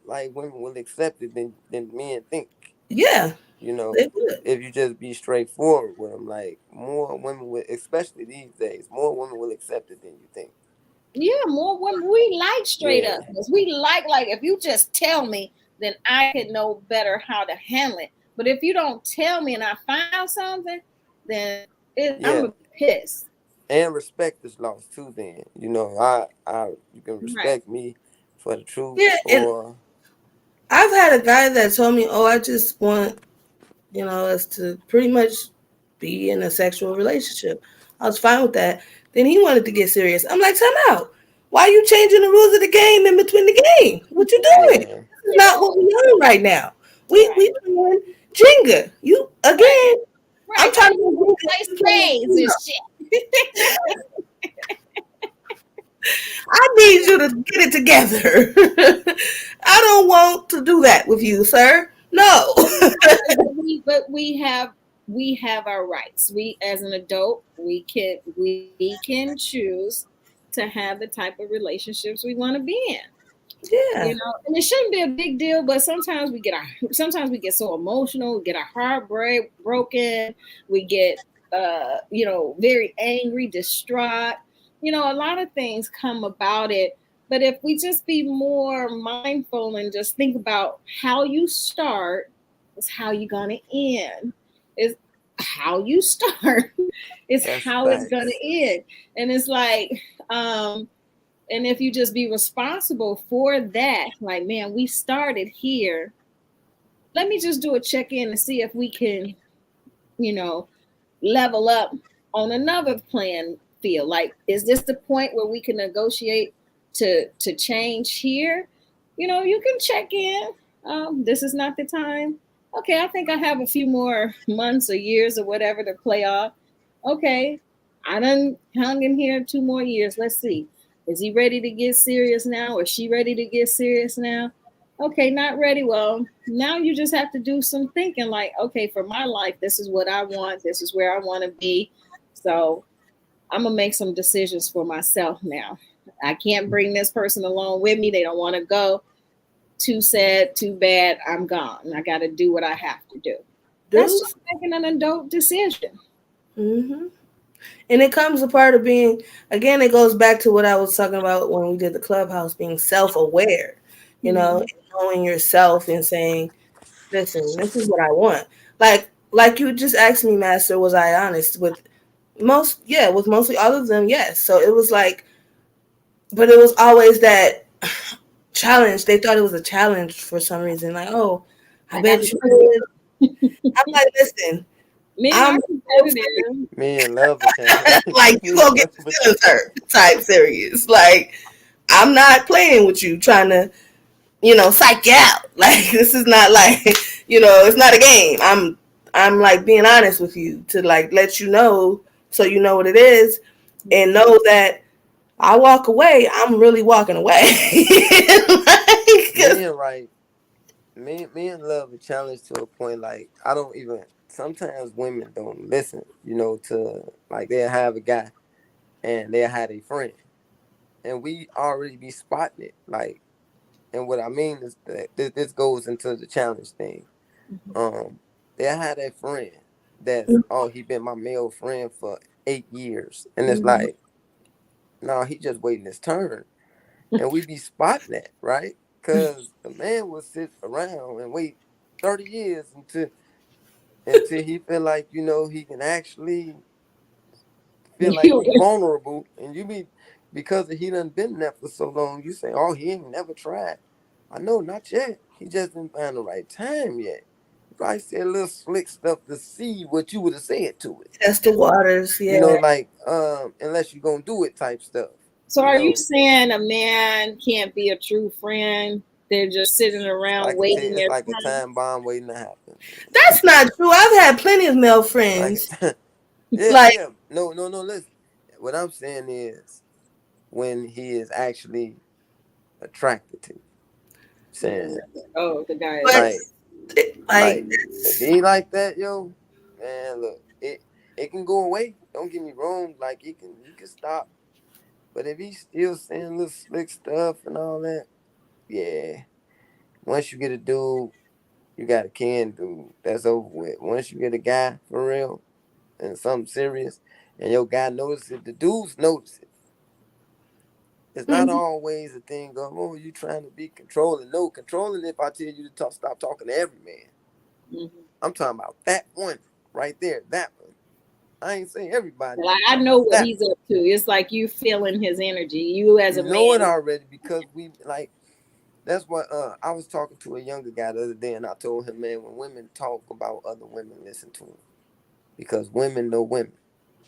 like women will accept it than men think. Yeah, You know, they would. if you just be straightforward with them, like more women will, especially these days, more women will accept it than you think. Yeah, more women. We like straight Yeah, up. We like if you just tell me, then I can know better how to handle it. But if you don't tell me and I find out something, then I'm yeah. gonna be pissed. And respect is lost too. Then you can Right. respect me for the truth, Yeah, and or I've had a guy that told me, "Oh, I just want us to pretty much be in a sexual relationship." I was fine with that. Then he wanted to get serious. I'm like, time out. Why are you changing the rules of the game in between the game? What you doing? yeah, This is not what we on right now. We Right. doing Jenga. You Right. again? I'm Right. trying Trying to to do play Jenga. spades and shit. I need you to get it together. I don't want to do that with you, sir. No. But we have our rights. We, as an adult, we can choose to have the type of relationships we want to be in. Yeah. And it shouldn't be a big deal, but sometimes we get so emotional, we get our heart broken, we get very angry, distraught. A lot of things come about it. But if we just be more mindful and just think about how you start is how you're gonna end. Is how you start is that's how it's gonna facts. end. And it's like, and if you just be responsible for that, like, man, we started here. Let me just do a check in and see if we can, you know, level up on another playing field. Like, is this the point where we can negotiate to change here? You can check in. This is not the time. Okay, I think I have a few more months or years or whatever to play off. Okay, I done hung in here 2 more years. Let's see. Is he ready to get serious now? Or is she ready to get serious now? Okay, not ready. Well, now you just have to do some thinking like, okay, for my life, this is what I want. This is where I want to be. So I'm going to make some decisions for myself now. I can't bring this person along with me. They don't want to go. Too sad, too bad. I'm gone. I got to do what I have to do. That's just Dudes. making an adult decision. Mm-hmm. And it comes a part of being, again, it goes back to what I was talking about when we did the clubhouse, being self-aware, Mm-hmm. and knowing yourself and saying, listen, this is what I want. Like you just asked me, Master, was I honest with with mostly all of them, yes. So it was like, but it was always that challenge. They thought it was a challenge for some reason. Like, oh, I I got to bet you prove would. I'm like, listen, men I'm are so serious. competitive. Men love a challenge. Like you Men gonna get love a your feelings challenge. hurt type serious. Like I'm not playing with you trying to, psych you out. Like this is not like, it's not a game. I'm like being honest with you to like let you know so you know what it is and know that I walk away, I'm really walking away. Like, 'cause Men right. Men love a challenge to a point like I don't even sometimes women don't listen, to like they'll have a guy and they'll have a friend. And we already be spotting it. Like and what I mean is that this goes into the challenge thing. Um, they had a friend that's he been my male friend for 8 years, and it's Mm-hmm. like, no, he just waiting his turn, and we be spotting that, right? Because the man will sit around and wait 30 years until he feel like he can actually feel like you vulnerable, and you be because he done been there for so long. You say, oh, he ain't never tried. I know, not yet. He just didn't find the right time yet. He probably said a little slick stuff to see what you would have said to it. test the waters, yeah. Like unless you gonna do it type stuff. So You are you know, saying a man can't be a true friend? They're just sitting around waiting it's their like a turn. time bomb waiting to happen. That's not true. I've had plenty of male Like friends. yeah, Like, yeah. No, no, no. Listen, what I'm saying is when he is actually attracted to you. Saying Oh, the guy is. but like like if he like that, yo, man, look, it can go away. Don't get me wrong. Like you can stop. But if he's still saying little slick stuff and all that, yeah. Once you get a dude, you got a can dude. That's over with. Once you get a guy for real and something serious, and your guy notices it, the dudes notice it. It's not mhm. always a thing of, oh, you trying to be controlling. No, controlling if I tell you to stop talking to every man. Mm-hmm. I'm talking about that one right there, that one. I ain't saying everybody. Like I'm I talking know about what that he's one. up to. It's like you feeling his energy. You as You a know it man. already because we like. That's what I was talking to a younger guy the other day, and I told him, man, when women talk about other women, listen to them because women know women.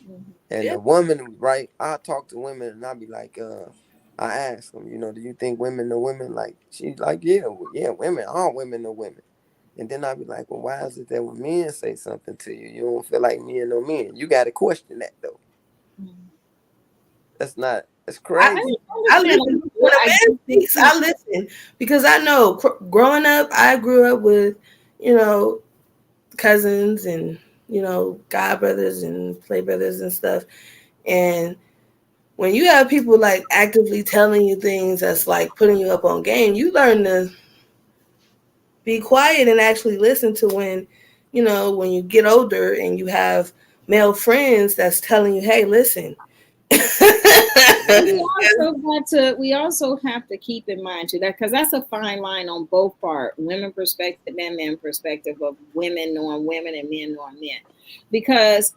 Mhm. And Yeah, the woman, right? I talk to women and I be like, I ask them, do you think women know women? Like, she's like, yeah, yeah, women, all women know women. And then I be like, well, why is it that when men say something to you, you don't feel like men know men? You got to question that, though. Mhm. That's I I crazy. I understand. listen when a I man get your speaks. point. I listen because I know growing up, I grew up with you know cousins and god brothers and play brothers and stuff. And when you have people like actively telling you things that's like putting you up on game, you learn to be quiet and actually listen to when you get older and you have male friends that's telling you, hey, listen. Yeah. We also have to keep in mind too that because that's a fine line on both part, women perspective and men perspective of women knowing women and men knowing men. Because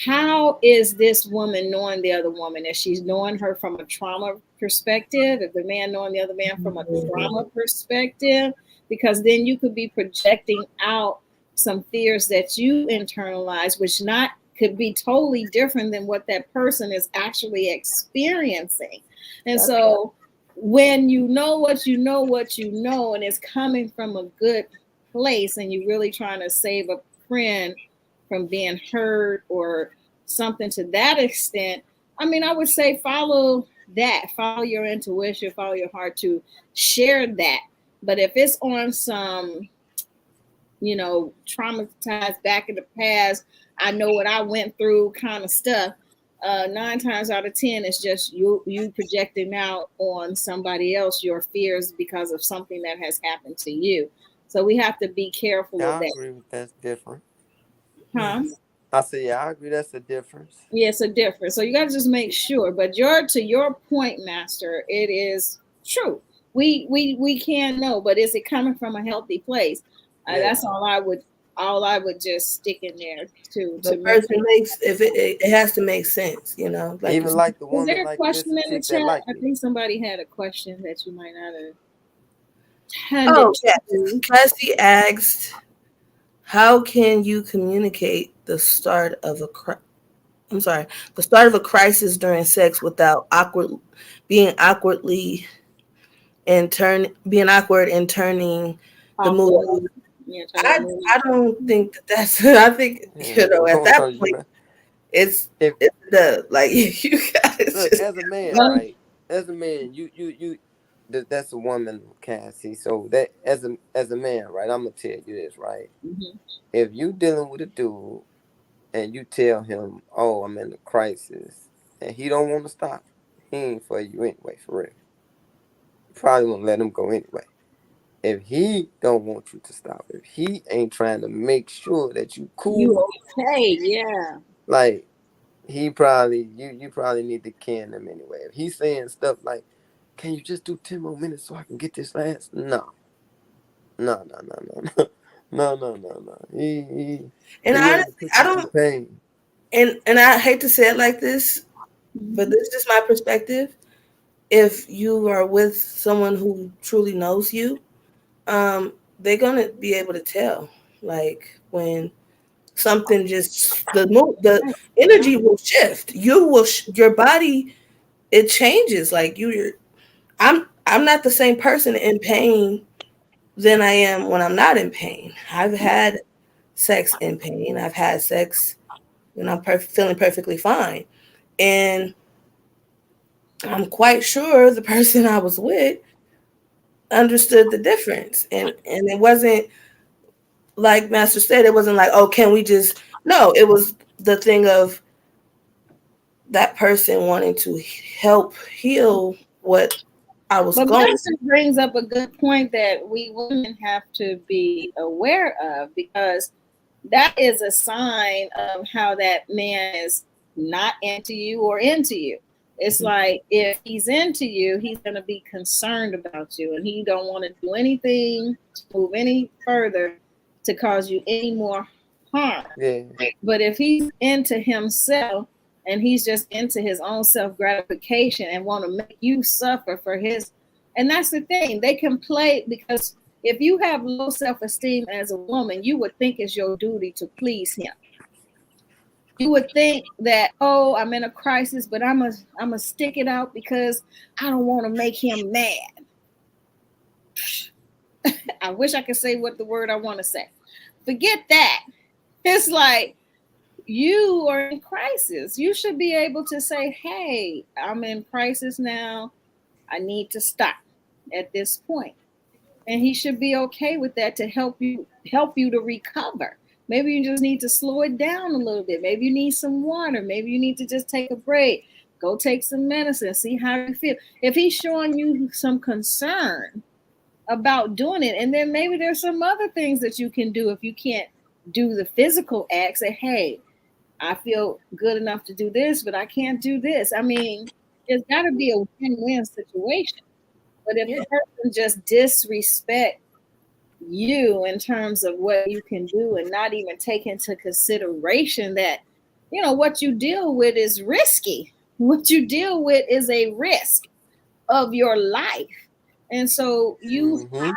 how is this woman knowing the other woman? Is she's knowing her from a trauma perspective? If the man knowing the other man from a trauma perspective? Because then you could be projecting out some fears that you internalize, which not could be totally different than what that person is actually experiencing. And That's so when you know what you know, what you know, and it's coming from a good place, and you're really trying to save a friend from being hurt or something to that extent, I mean, I would say follow that, follow your intuition, follow your heart to share that. But if it's on some, traumatized back in the past, I know what I went through kind of stuff. 9 times out of 10, it's just you projecting out on somebody else your fears because of something that has happened to you. So we have to be careful Yeah, of I that, agree with that's different. huh? I say, yeah, I agree. That's a difference. Yeah, it's a difference. So you got to just make sure. But to your point, Master, it is true. We can't know, but is it coming from a healthy place? Yeah. That's all I would just stick in there The to make. person makes if it has to make sense, you know. Like Even like the Is woman, there a like question this in the chick that chat? like I me. think somebody had a question that you might not have tended oh yes, to. Cassie asked, how can you communicate the start of a crisis during sex without being awkward and turning the Off the mood off? mood. Yeah, turn the mood. I don't think that's I think Yeah, at gonna that turn you point back. it's If it's the like you guys look just as a man, Well, right? As a man, you that's a woman, Cassie. So that as a man, right? I'm gonna tell you this, right? mhm. If you dealing with a dude and you tell him, "Oh, I'm in a crisis," and he don't want to stop, he ain't for you anyway, for real. You probably won't let him go anyway. If he don't want you to stop, if he ain't trying to make sure that you You cool, okay? Yeah. like he probably you probably need to can him anyway. If he's saying stuff like, "Can you just do 10 more minutes so I can get this last?" No, no, no, no, no, no, no, no, no, no. and He willing to honestly put I you through don't pain. and I hate to say it like this, but Mhm. this is just my perspective. If you are with someone who truly knows you, they're gonna be able to tell. Like when something just the Yeah. energy will shift. Your body it changes. Like I'm not the same person in pain than I am when I'm not in pain. I've had sex in pain. I've had sex when I'm feeling perfectly fine, and I'm quite sure the person I was with understood the difference. And it wasn't like Master said, it wasn't like, oh, can we just no, it was the thing of that person wanting to help heal what I was But going Master brings up a good point that we women have to be aware of, because that is a sign of how that man is not into you or into you. It's through. like if he's into you, he's going to be concerned about you, and he don't want to do anything to move any further to cause you any more harm. Yeah. But if he's into himself and he's just into his own self gratification and want to make you suffer for his, and that's the thing, they can play, because if you have low self esteem as a woman, you would think it's your duty to please him. You would think that, oh, I'm in a crisis, but I'm a stick it out because I don't want to make him mad. I wish I could say what the word I want to say. Forget that. It's like you are in crisis. You should be able to say, hey, I'm in crisis now. I need to stop at this point. And he should be okay with that to help you to recover. Maybe you just need to slow it down a little bit. Maybe you need some water. Maybe you need to just take a break. Go take some medicine. See how you feel. If he's showing you some concern about doing it, and then maybe there's some other things that you can do if you can't do the physical act. Say, hey, I feel good enough to do this, but I can't do this. I mean, it's got to be a win-win situation. But if Yeah. the person just disrespect you in terms of what you can do and not even take into consideration that, what you deal with is risky. What you deal with is a risk of your life. And so Mm-hmm.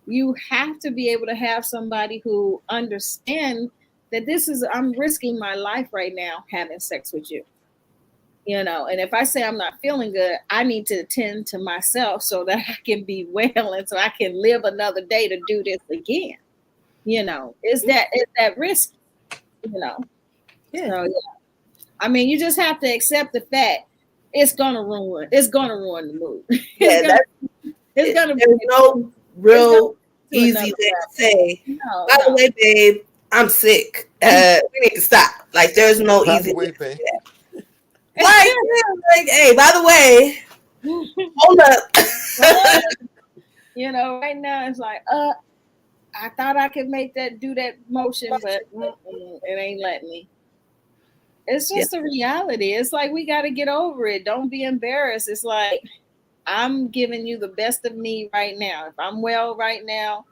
you have to be able to have somebody who understand that I'm risking my life right now having sex with you. And if I say I'm not feeling good, I need to attend to myself so that I can be well and so I can live another day to do this again. Is that risky, you know. Yeah. So yeah. I mean, you just have to accept the fact it's gonna ruin the mood. it's Yeah, gonna it's gonna there's no it's gonna real to easy another way to level. say, No, by the no. way, babe, I'm sick. We need to stop. Like, there's no By the easy way way, to babe. say that. Like, yeah, like, hey, by the way, hold up. Well, right now it's like, I thought I could do that motion, but it ain't letting me. It's Yeah. just a reality. It's like we got to get over it. Don't be embarrassed. It's like I'm giving you the best of me right now. If I'm well right now,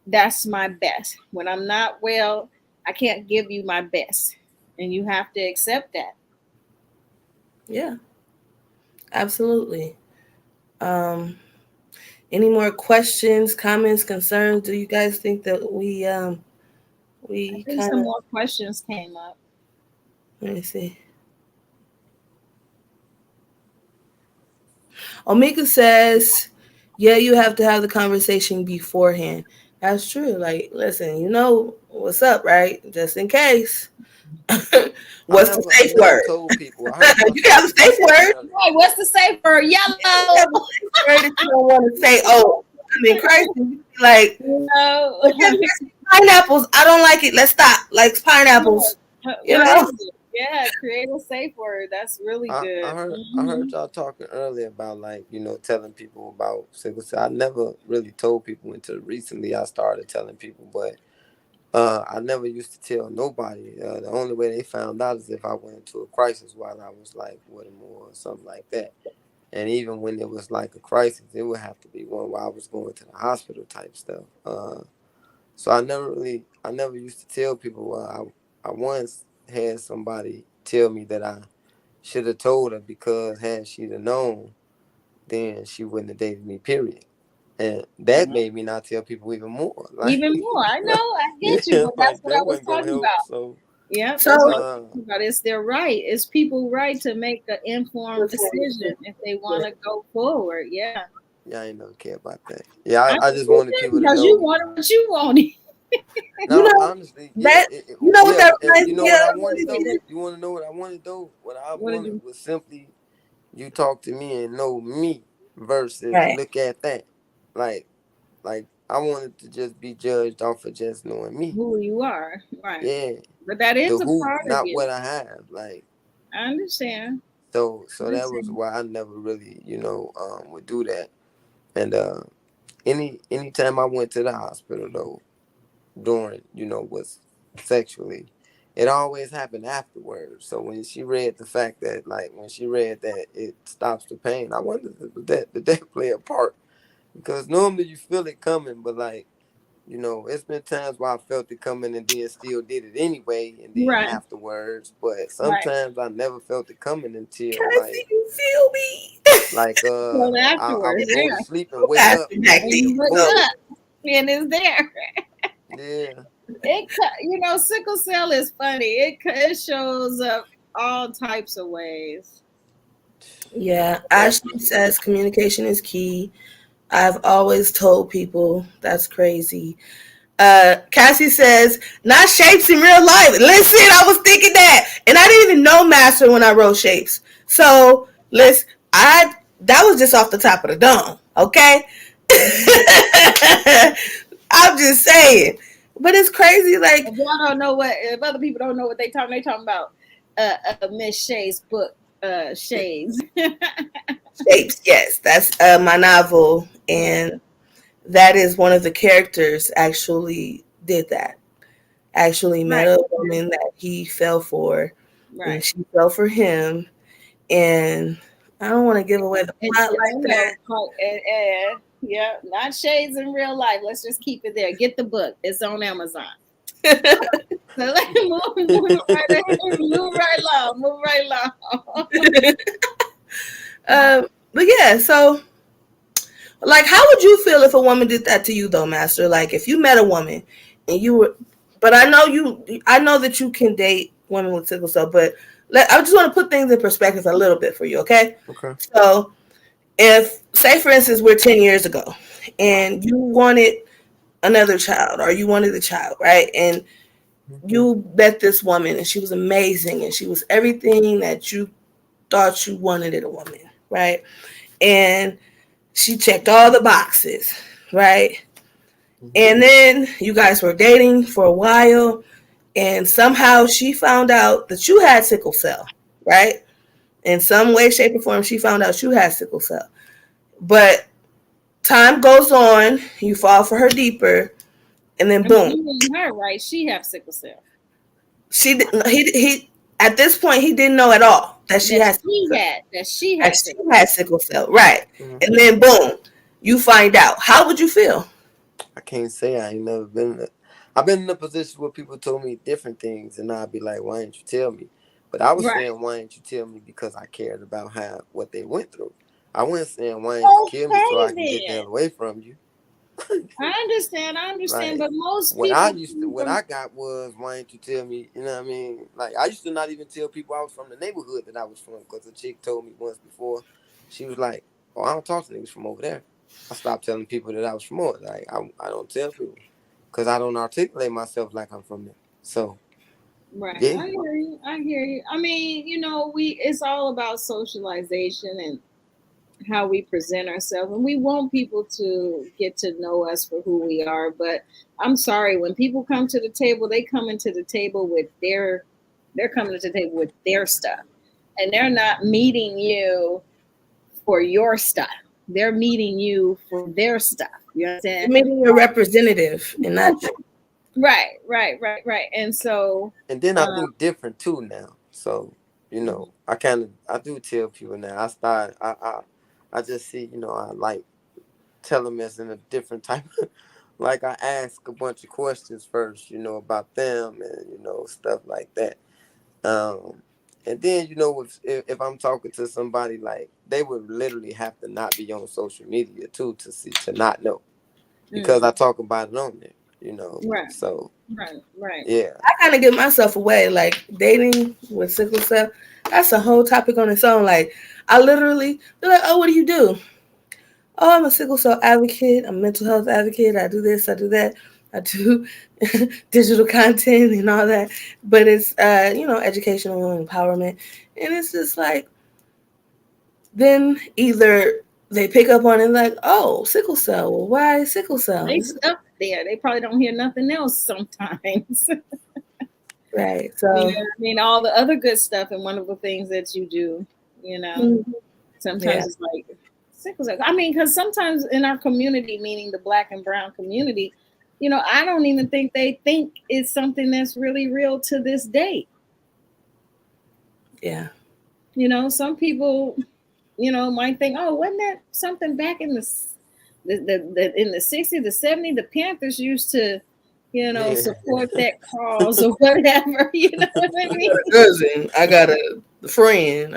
that's my best. When I'm not well, I can't give you my best. And you have to accept that. Yeah, absolutely. Um, any more questions, comments, concerns? Do you guys think that I we think kind some of, more questions came up. let me see. Omika says, yeah, you have to have the conversation beforehand. That's true. Like, listen, you know what's up, right? Just in case. What's the I safe never word? told people. I heard my You can have a sister say safe that word. earlier. Right, what's the safe word? You have Yellow. a safe word that you don't want to say, oh, I'm in crisis. You be like, No. pineapples, I don't like it. Let's stop. Like pineapples, you What know? is it? Yeah, create a safe word. That's really good. I heard y'all talking earlier about, like, telling people about sickle cell. I never really told people until recently I started telling people, but I never used to tell nobody. The only way they found out is if I went into a crisis while I was like with them or something like that. And even when it was like a crisis, it would have to be one where I was going to the hospital type stuff. So I never used to tell people. I once had somebody tell me that I should have told her because had she'd have known, then she wouldn't have dated me. Period. And that made me not tell people even more. Like, Even more. I know, I get you, yeah, but that's like what I that was wasn't gonna talking help. about. So, Yeah, So, that's what I'm uh, talking about. It's their right. It's people's right to make an informed decision if they want to go forward. Yeah. yeah, I ain't never care about that. Yeah, I I just wanted understand people to because you know. wanted what you wanted. you No, know, honestly, yeah, that, you know what yeah. that And reminds you know me what I of? wanted though? You want to know what I wanted though? What I What did wanted you? was simply you talk to me and know me versus Right. look at that. Like, I wanted to just be judged off of just knowing me. Who you are, right? Yeah, But that the is a who, part of not you. what I have. Like, I understand. I so that was understand. why I never really, would do that. And anytime I went to the hospital though, during, was sexually, it always happened afterwards. So when she read the fact that, like, when she read that it stops the pain, I wondered, did that play a part? Because normally you feel it coming, but like, it's been times where I felt it coming and then still did it anyway, and then Right, afterwards. But right. sometimes I never felt it coming until Cassie, you feel me? So I afterwards, would go to yeah, sleep and wake up, Pastor back and to you you. look So, boom. up and it's there. Yeah. Sickle cell is funny. It shows up all types of ways. yeah, That's Ashley says communication is key. I've always told people that's crazy. Cassie says, not shapes in real life. Listen, I was thinking that. And I didn't even know Master when I wrote shapes. So, listen, that was just off the top of the dome. Okay? I'm just saying. But it's crazy, like If other people don't know what they talking about Miss Shay's book, Shades. shapes, yes. That's my novel. And that is one of the characters actually did that. Actually met Right, a woman that he fell for, and right. she fell for him. And I don't want to give away the And plot no, like no, yeah, not shades in real life. Let's just keep it there. Get the book. It's on Amazon. that. So let's move right ahead. Move right along. Move right along. But yeah, so like, how would you feel if a woman did that to you, though, Master? Like, if you met a woman and you were, but I know that you can date women with sickle cell, but I just want to put things in perspective a little bit for you, okay? Okay. So, if, say, for instance, we're 10 years ago and you wanted another child or you wanted a child, right? And Hmm. you met this woman and she was amazing and she was everything that you thought you wanted in a woman, right? And she checked all the boxes, right? Hmm. And then you guys were dating for a while, and somehow she found out that you had sickle cell, right? In some way, shape, or form, she found out you had sickle cell. But time goes on, you fall for her deeper, and then I mean, boom. you and her, right? She have sickle cell. He at this point he didn't know at all that she has sickle cell, right? Mm-hmm. And then boom, you find out. How would you feel? I can't say I ain't never been in I've been in a position where people told me different things, and I'd be like, "Why didn't you tell me?" But I was Right. saying, "Why didn't you tell me?" Because I cared about what they went through. I wasn't saying, "Why didn't you kill me so I can get the hell then. away from you?" I understand, Like but most what people what I got was, "Why didn't you tell me?" You know what I mean? Like I used to not even tell people I was from the neighborhood that I was from, because a chick told me once before. She was like, "Oh, I don't talk to niggas from over there." I stopped telling people that I was from over. Like I don't tell people because I don't articulate myself like I'm from there. So right. yeah, I hear you. I mean, it's all about socialization and how we present ourselves, and we want people to get to know us for who we are. But I'm sorry, when people come to the table, they come into the table with they're coming to the table with their stuff, and they're not meeting you for your stuff. They're meeting you for their stuff. You You're understand? meeting a representative and not Right. And so, and then I um, think different too now. So I do tell people now. I just see I like tell them as in a different type of, like I ask a bunch of questions first, about them and stuff like that. Um, and then if I'm talking to somebody, like they would literally have to not be on social media too to not know, because I mm, talk about it on there, right, So right. yeah, I kind of give myself away. Like dating with sickle cell, that's a whole topic on its own. Like I literally be like, "Oh, what do you do?" "Oh, I'm a sickle cell advocate. I'm a mental health advocate. I do this, I do that, I do digital content and all that." But it's educational empowerment, and it's just like then either they pick up on it like, "Oh, sickle cell. Well, why sickle cell?" They stuck there. They probably don't hear nothing else sometimes. Right. So I mean, all the other good stuff and wonderful things that you do. mhm. Sometimes Yeah. it's like sickle cell. I mean, because sometimes in our community, meaning the Black and Brown community, I don't even think they think it's something that's really real to this day. Yeah. Some people, might think, oh, wasn't that something back in the in the 60s, the 70s, the Panthers used to, yeah. support that cause or whatever. You know what I I mean? got a cousin. I got a friend.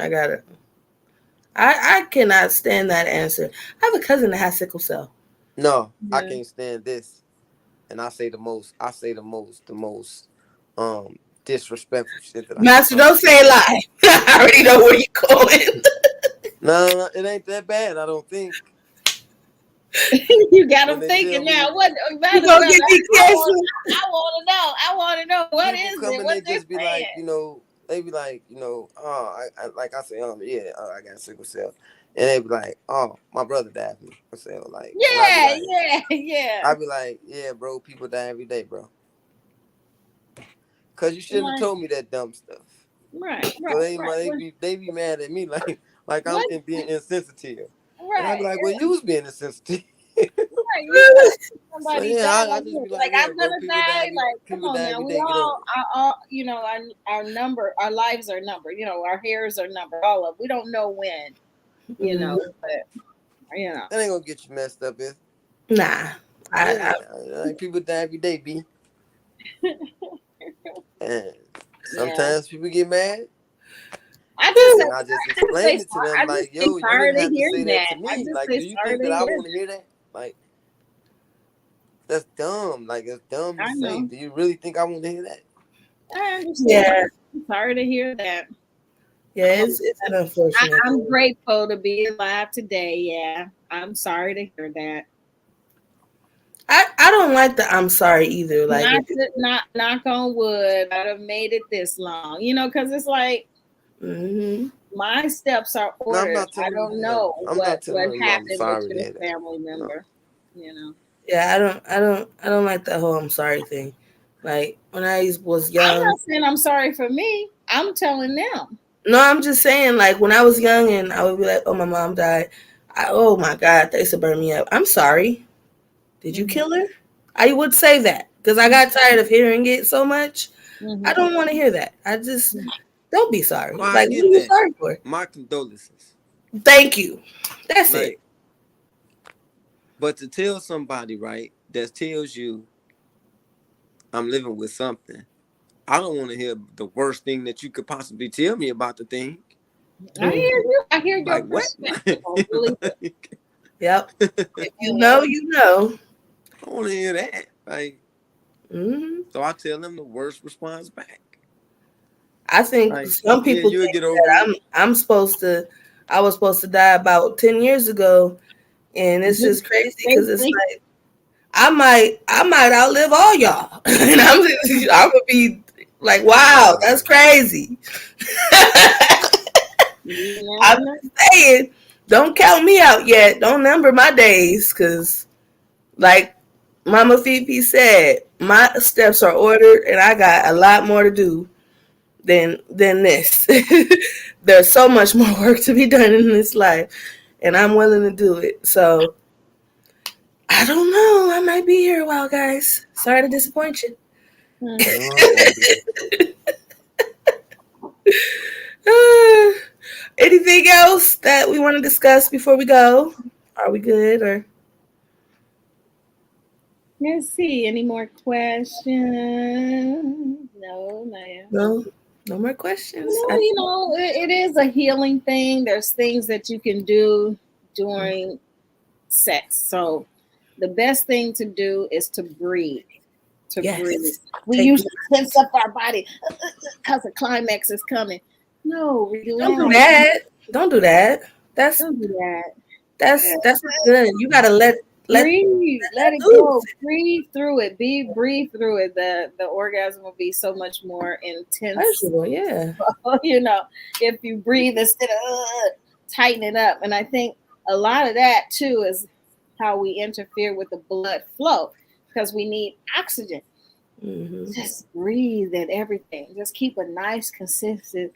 I cannot stand that answer. I have a cousin that has sickle cell. No, I Yeah. can't stand this. And I say the most disrespectful shit that I can Master, don't possibly say a say. lie. I already know where you're going. No, it ain't that bad. I don't think. You got When them they tell thinking me, now. What You matters? gonna Well, get me I want, canceled? I want to know. I want to know what people is come it? and What they they're just be like, saying? they be like, oh, like I say, yeah, I got sickle cell, and they be like, oh, my brother died from sickle cell, like, and Yeah. I be like, yeah, bro, people die every day, bro, because you shouldn't have Right, told me that dumb stuff. So right. they be mad at me like I'm What? being insensitive, and I be Right. like, well, you was being insensitive. Right. You telling So somebody yeah, die I like just this. be like, Like yeah, I'm bro, gonna die. Like, come people on die now. every We day. Get over all it. are all our number, our lives are numbered. Our hairs are numbered. All of we don't know when, Mm, but you know. That ain't gonna get you messed up, is it? nah. I Yeah, like people die every day, b. And Yeah. sometimes people get mad, I just say and I just explain it to them I just like, say yo, you sorry didn't to have to hear say that that. to I me. just Like, say do you sorry think to that I hear want to hear that? Like, that's dumb. Like, it's dumb that. to I say. know. Do you really think I want to hear that? I understand. yeah. I'm sorry to hear that. Yeah, it's an unfortunate I'm thing. grateful to be alive today. Yeah. I'm sorry to hear that. I don't like the I'm sorry either. Like Not to, not knock on wood. I'd have made it this long, because it's like hmm my steps are No, I'm ordered. not I telling don't you that. know I'm not what telling you I'm happened with sorry to your hear that. family No. member. You know, yeah, I don't like that whole I'm sorry thing. Like when I was I'm young. not saying I'm sorry for me. I'm telling them. No, I'm just saying like when I was young and I would be like, "Oh, my mom died." Oh my God, they used to burn me up. I'm sorry. Did you Mhm. kill her? I would say that. because I got tired of hearing it so much. Mm-hmm. I don't want to hear that. I just don't be sorry. Oh, I Like, what get are you that. sorry for? My condolences. Thank you. That's Like, it. but to tell somebody, right, that tells you I'm living with something, I don't want to hear the worst thing that you could possibly tell me about the thing. I hear you. I hear your Like what? perspective on really good. Yep. If you know, you know. I don't want to hear that. Like, so I tell them the worst response back. I think Like, some yeah, people you'll think get over that it. I was supposed to die about 10 years ago, and it's just crazy because it's like I might outlive all y'all, and I'm gonna be like, wow, that's crazy. I'm saying, don't count me out yet. Don't number my days, because like Mama Fifi said, my steps are ordered, and I got a lot more to do than this. There's so much more work to be done in this life, and I'm willing to do it. So I don't know. I might be here a while, guys. Sorry to disappoint you. Anything else that we want to discuss before we go? Are we good or? Let's see. Any more questions? No, No more questions. Well, you know, it is a healing thing. There's things that you can do during sex. So the best thing to do is to breathe. Breathe. We usually tense up our body because the climax is coming. No, relax. Don't do that. Don't do that. Don't do that. That's good. You gotta let breathe. Let it go. Breathe through it. Breathe through it. The orgasm will be so much more intense. Pleasurable, yeah. You know, if you breathe instead of tighten it up. And I think a lot of that too is how we interfere with the blood flow, because we need oxygen. Mm-hmm. Just breathe and everything. Just keep a nice, consistent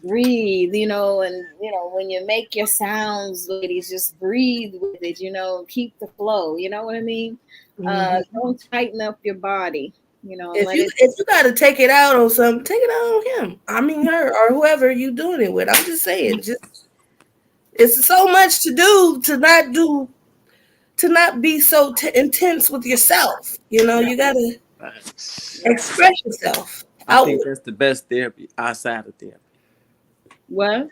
breathe, you know, and you know, when you make your sounds, ladies, just breathe with it, you know, keep the flow, you know what I mean? Don't tighten up your body, you know. If you gotta take it out on something, take it out on him. I mean her or whoever you doing it with. I'm just saying, it's so much to do to not be so intense with yourself. You know, you gotta express yourself. I think that's the best therapy outside of therapy. What?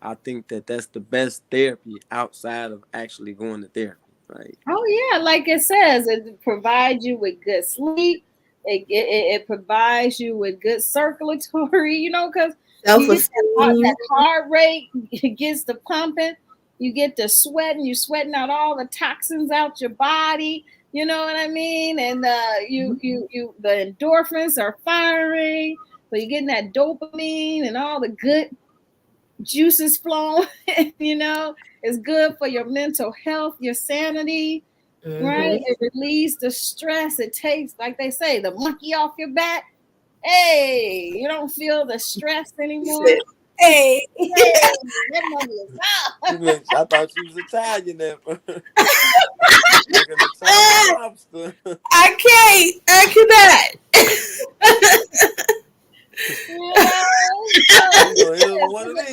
I think that's the best therapy outside of actually going to therapy, right? Oh yeah, like it says, it provides you with good sleep. It provides you with good circulatory, you know, because that heart rate gets the pumping. You get the sweating. You're sweating out all the toxins out your body. You know what I mean? And you the endorphins are firing, so you're getting that dopamine and all the good juices flowing. You know, it's good for your mental health, your sanity. Right? It relieves the stress. It takes, like they say, the monkey off your back. Hey, you don't feel the stress anymore. Hey, that money is out. I thought you was Italian there. I cannot.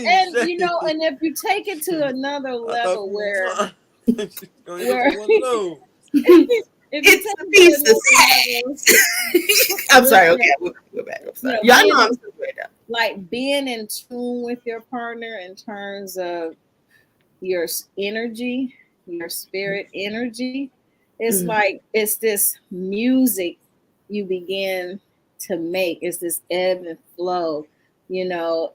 And you know, and if you take it to another level where it's a piece of sex. I'm sorry. Okay, we'll go back. I'm sorry. Y'all know I'm still right now. Like being in tune with your partner in terms of your energy, your spirit energy. It's like it's this music you begin to make. It's this ebb and flow, you know,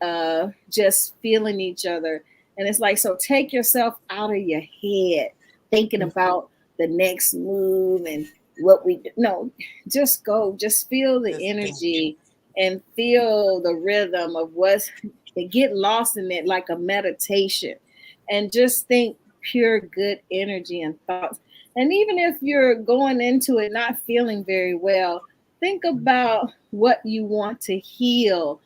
just feeling each other. And it's like, so take yourself out of your head thinking about the next move and what we do. No, just go, just feel the energy and feel the rhythm of what's, and get lost in it like a meditation, and just think pure good energy and thoughts. And even if you're going into it not feeling very well, think about what you want to heal.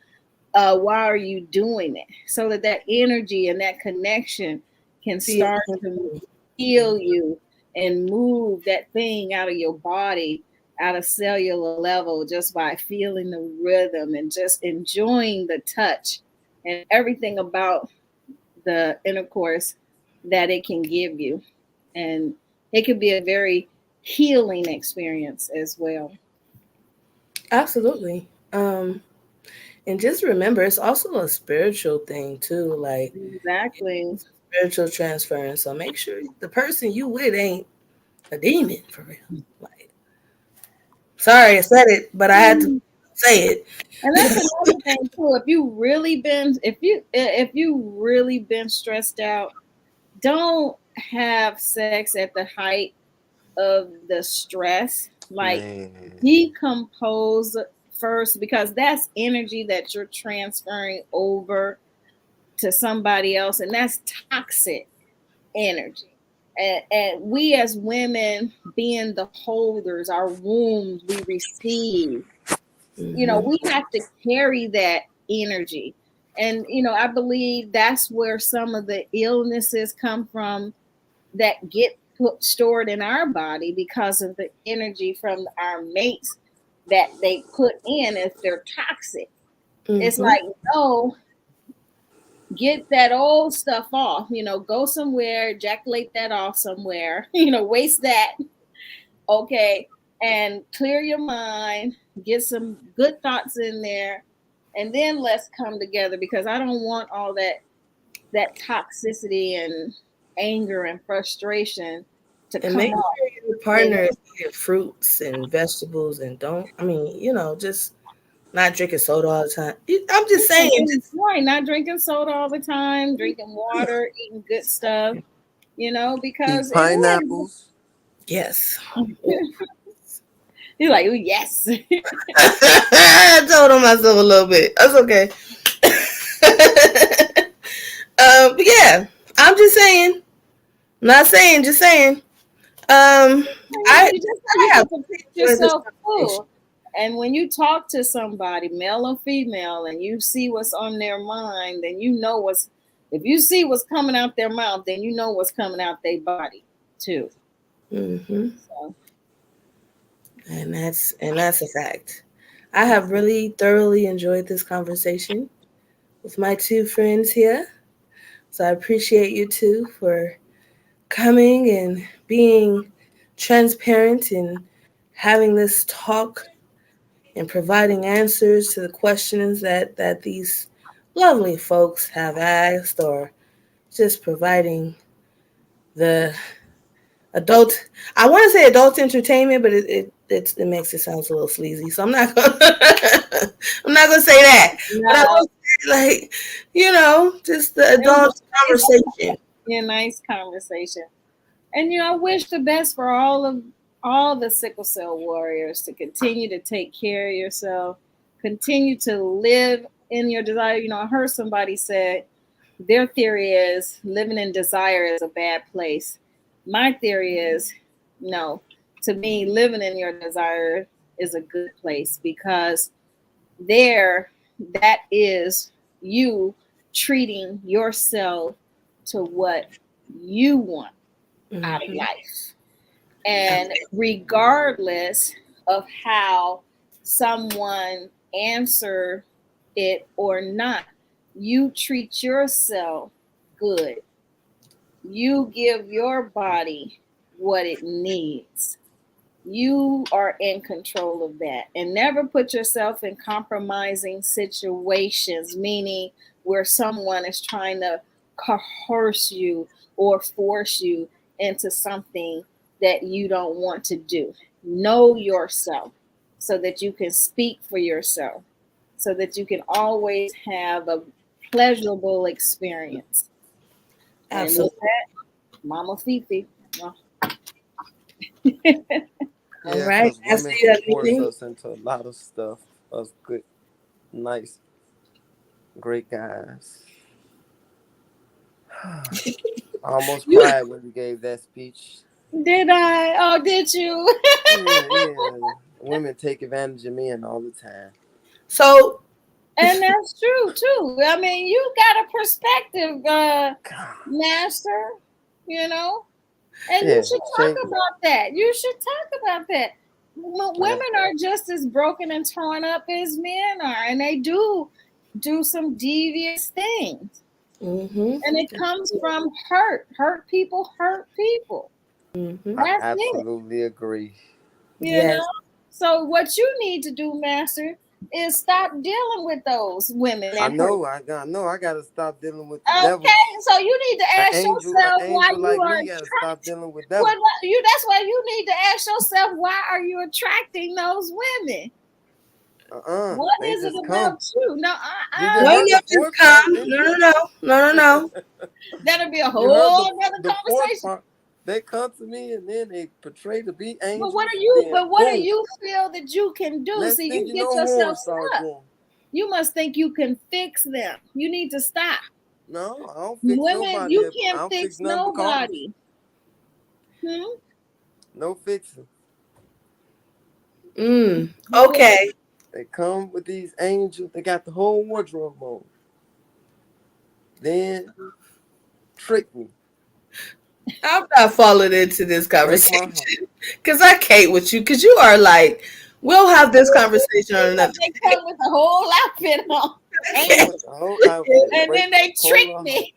Why are you doing it? So that energy and that connection can start to heal you and move that thing out of your body at a cellular level just by feeling the rhythm and just enjoying the touch and everything about the intercourse that it can give you. And it can be a very healing experience as well. Absolutely. And just remember, it's also a spiritual thing too. Like Exactly. spiritual transference. So make sure the person you with ain't a demon for real. Like, sorry I said it, but I had to And say it. that's another thing too. If you really been stressed out, don't have sex at the height of the stress. Like, Man. decompose first, because that's energy that you're transferring over to somebody else, and that's toxic energy. And we as women, being the holders, our wombs, we receive, Hmm. we have to carry that energy. And I believe that's where some of the illnesses come from that get stored in our body because of the energy from our mates that they put in, if they're toxic. It's Hmm. like, no, get that old stuff off, go somewhere, ejaculate that off somewhere, waste that, okay, and clear your mind, get some good thoughts in there, and then let's come together, because I don't want all that toxicity and anger and frustration to And come make off. sure your And partner is eating fruits and vegetables and don't, I mean, just not drinking soda all the time. I'm just saying, right, not drinking soda all the time, drinking water, eating good stuff, Eat because it would. pineapples. yes. You're like, oh yes. I told on myself a little bit. That's okay. But yeah, I'm just saying. Not saying, just saying. You just you I have get to put enjoyed this yourself conversation. full. And when you talk to somebody, male or female, and you see what's on their mind, then if you see what's coming out their mouth, then you know what's coming out their body too. Hmm. So, And that's a fact. I have really thoroughly enjoyed this conversation with my two friends here. So I appreciate you two for coming and being transparent and having this talk and providing answers to the questions that these lovely folks have asked, or just providing the adult, I want to say adult entertainment, but it makes it sound a little sleazy, so I'm not gonna I'm not gonna say that, but I no, will say, like, just the it was adult conversation. a nice conversation. And I wish the best for all the sickle cell warriors, to continue to take care of yourself, continue to live in your desire. I heard somebody said their theory is living in desire is a bad place. My theory is no. To me, living in your desire is a good place, because there, that is you treating yourself to what you want out of Hmm. life. And regardless of how someone answer it or not, you treat yourself good. You give your body what it needs. You are in control of that. And never put yourself in compromising situations, meaning where someone is trying to coerce you or force you into something that you don't want to do. Know yourself so that you can speak for yourself, so that you can always have a pleasurable experience. And with Absolutely. that, Mama Fifi. All Yeah, right, because Master, women you can have force anything? us into a lot of stuff. Us good, nice, great guys. I almost You cried when you gave that speech. Did I? Oh, did you? Yeah, yeah. Women take advantage of men all the time. so And that's true too. I mean, you got a perspective, God. master, you know, and you Yeah, should talk Shay. about that. You should talk about that. women are just as broken and torn up as men are, and they do some devious things. Mm-hmm. And it comes from hurt. Hurt people hurt people. Mm-hmm. I That's it. absolutely agree. You know? Yes. So what you need to do, Master, is stop dealing with those women I that hurt. know. I know. I gotta stop dealing with the devil. Okay, so you need to ask An yourself why angel you like are me gotta stop attracted. dealing with Well, devil. that's why you need to ask yourself, why are you attracting those women? What They is it just come. about you? No, You just No, heard the just fourth part, come. didn't No, you? no, no, no, no, no. that'll be a You heard whole other the fourth conversation. part. They come to me and then they portray to be But angels. Then what do boom. you feel that you can do? Next See, thing you you get know, yourself horns start stuck. growing. You must think you can fix them. You need to stop. No, I don't fix Women, nobody. you I can't don't fix fix nothing but cars. nobody. Hmm? No fixing. Okay. They come with these angels. They got the whole wardrobe on. Then trick me. I'm not falling into this Break my heart. conversation because I can't with you. Because you are like, we'll have this conversation on another They day. come with a whole outfit on. Okay. Come with the whole outfit. And Break then they whole trick heart. me.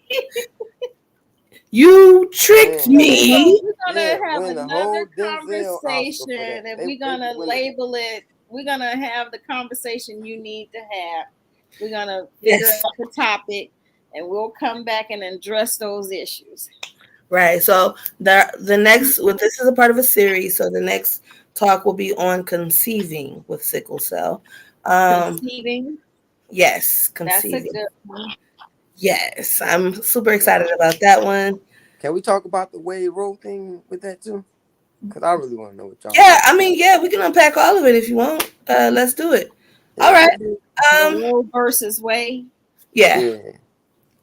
You tricked Man, me. We're yeah, gonna have win the another whole Denzel Oscar conversation, for that. and They we're be gonna winning. label it. We're gonna have the conversation you need to have. We're gonna figure Yes. out the topic, and we'll come back and address those issues. Right. So the next, well, this is a part of a series. So the next talk will be on conceiving with sickle cell. Conceiving, Yes, that's a conceiving. good one. Yes, I'm super excited about that one. Can we talk about the Wade Rowe thing with that too? Because I really want to know what y'all Yeah, think. I mean, yeah, we can unpack all of it if you want. Let's do it. All Yeah, right. The Um, Roe versus Wade. yeah. yeah.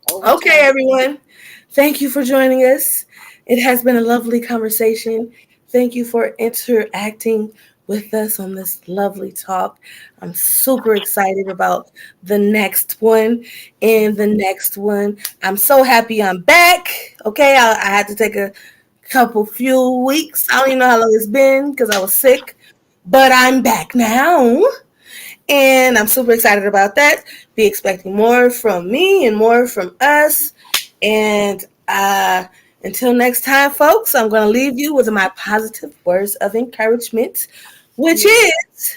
Okay, Overturn. everyone. Thank you for joining us. It has been a lovely conversation. Thank you for interacting with us on this lovely talk. I'm super excited about the next one and the next one. I'm so happy I'm back. Okay, I had to take a few weeks. I don't even know how long it's been because I was sick, but I'm back now. And I'm super excited about that. Be expecting more from me and more from us. And until next time, folks, I'm going to leave you with my positive words of encouragement, which is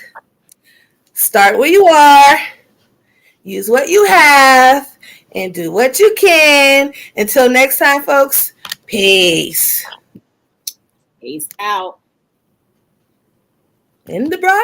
start where you are, use what you have, and do what you can. Until next time, folks, peace. Peace out. In the broad.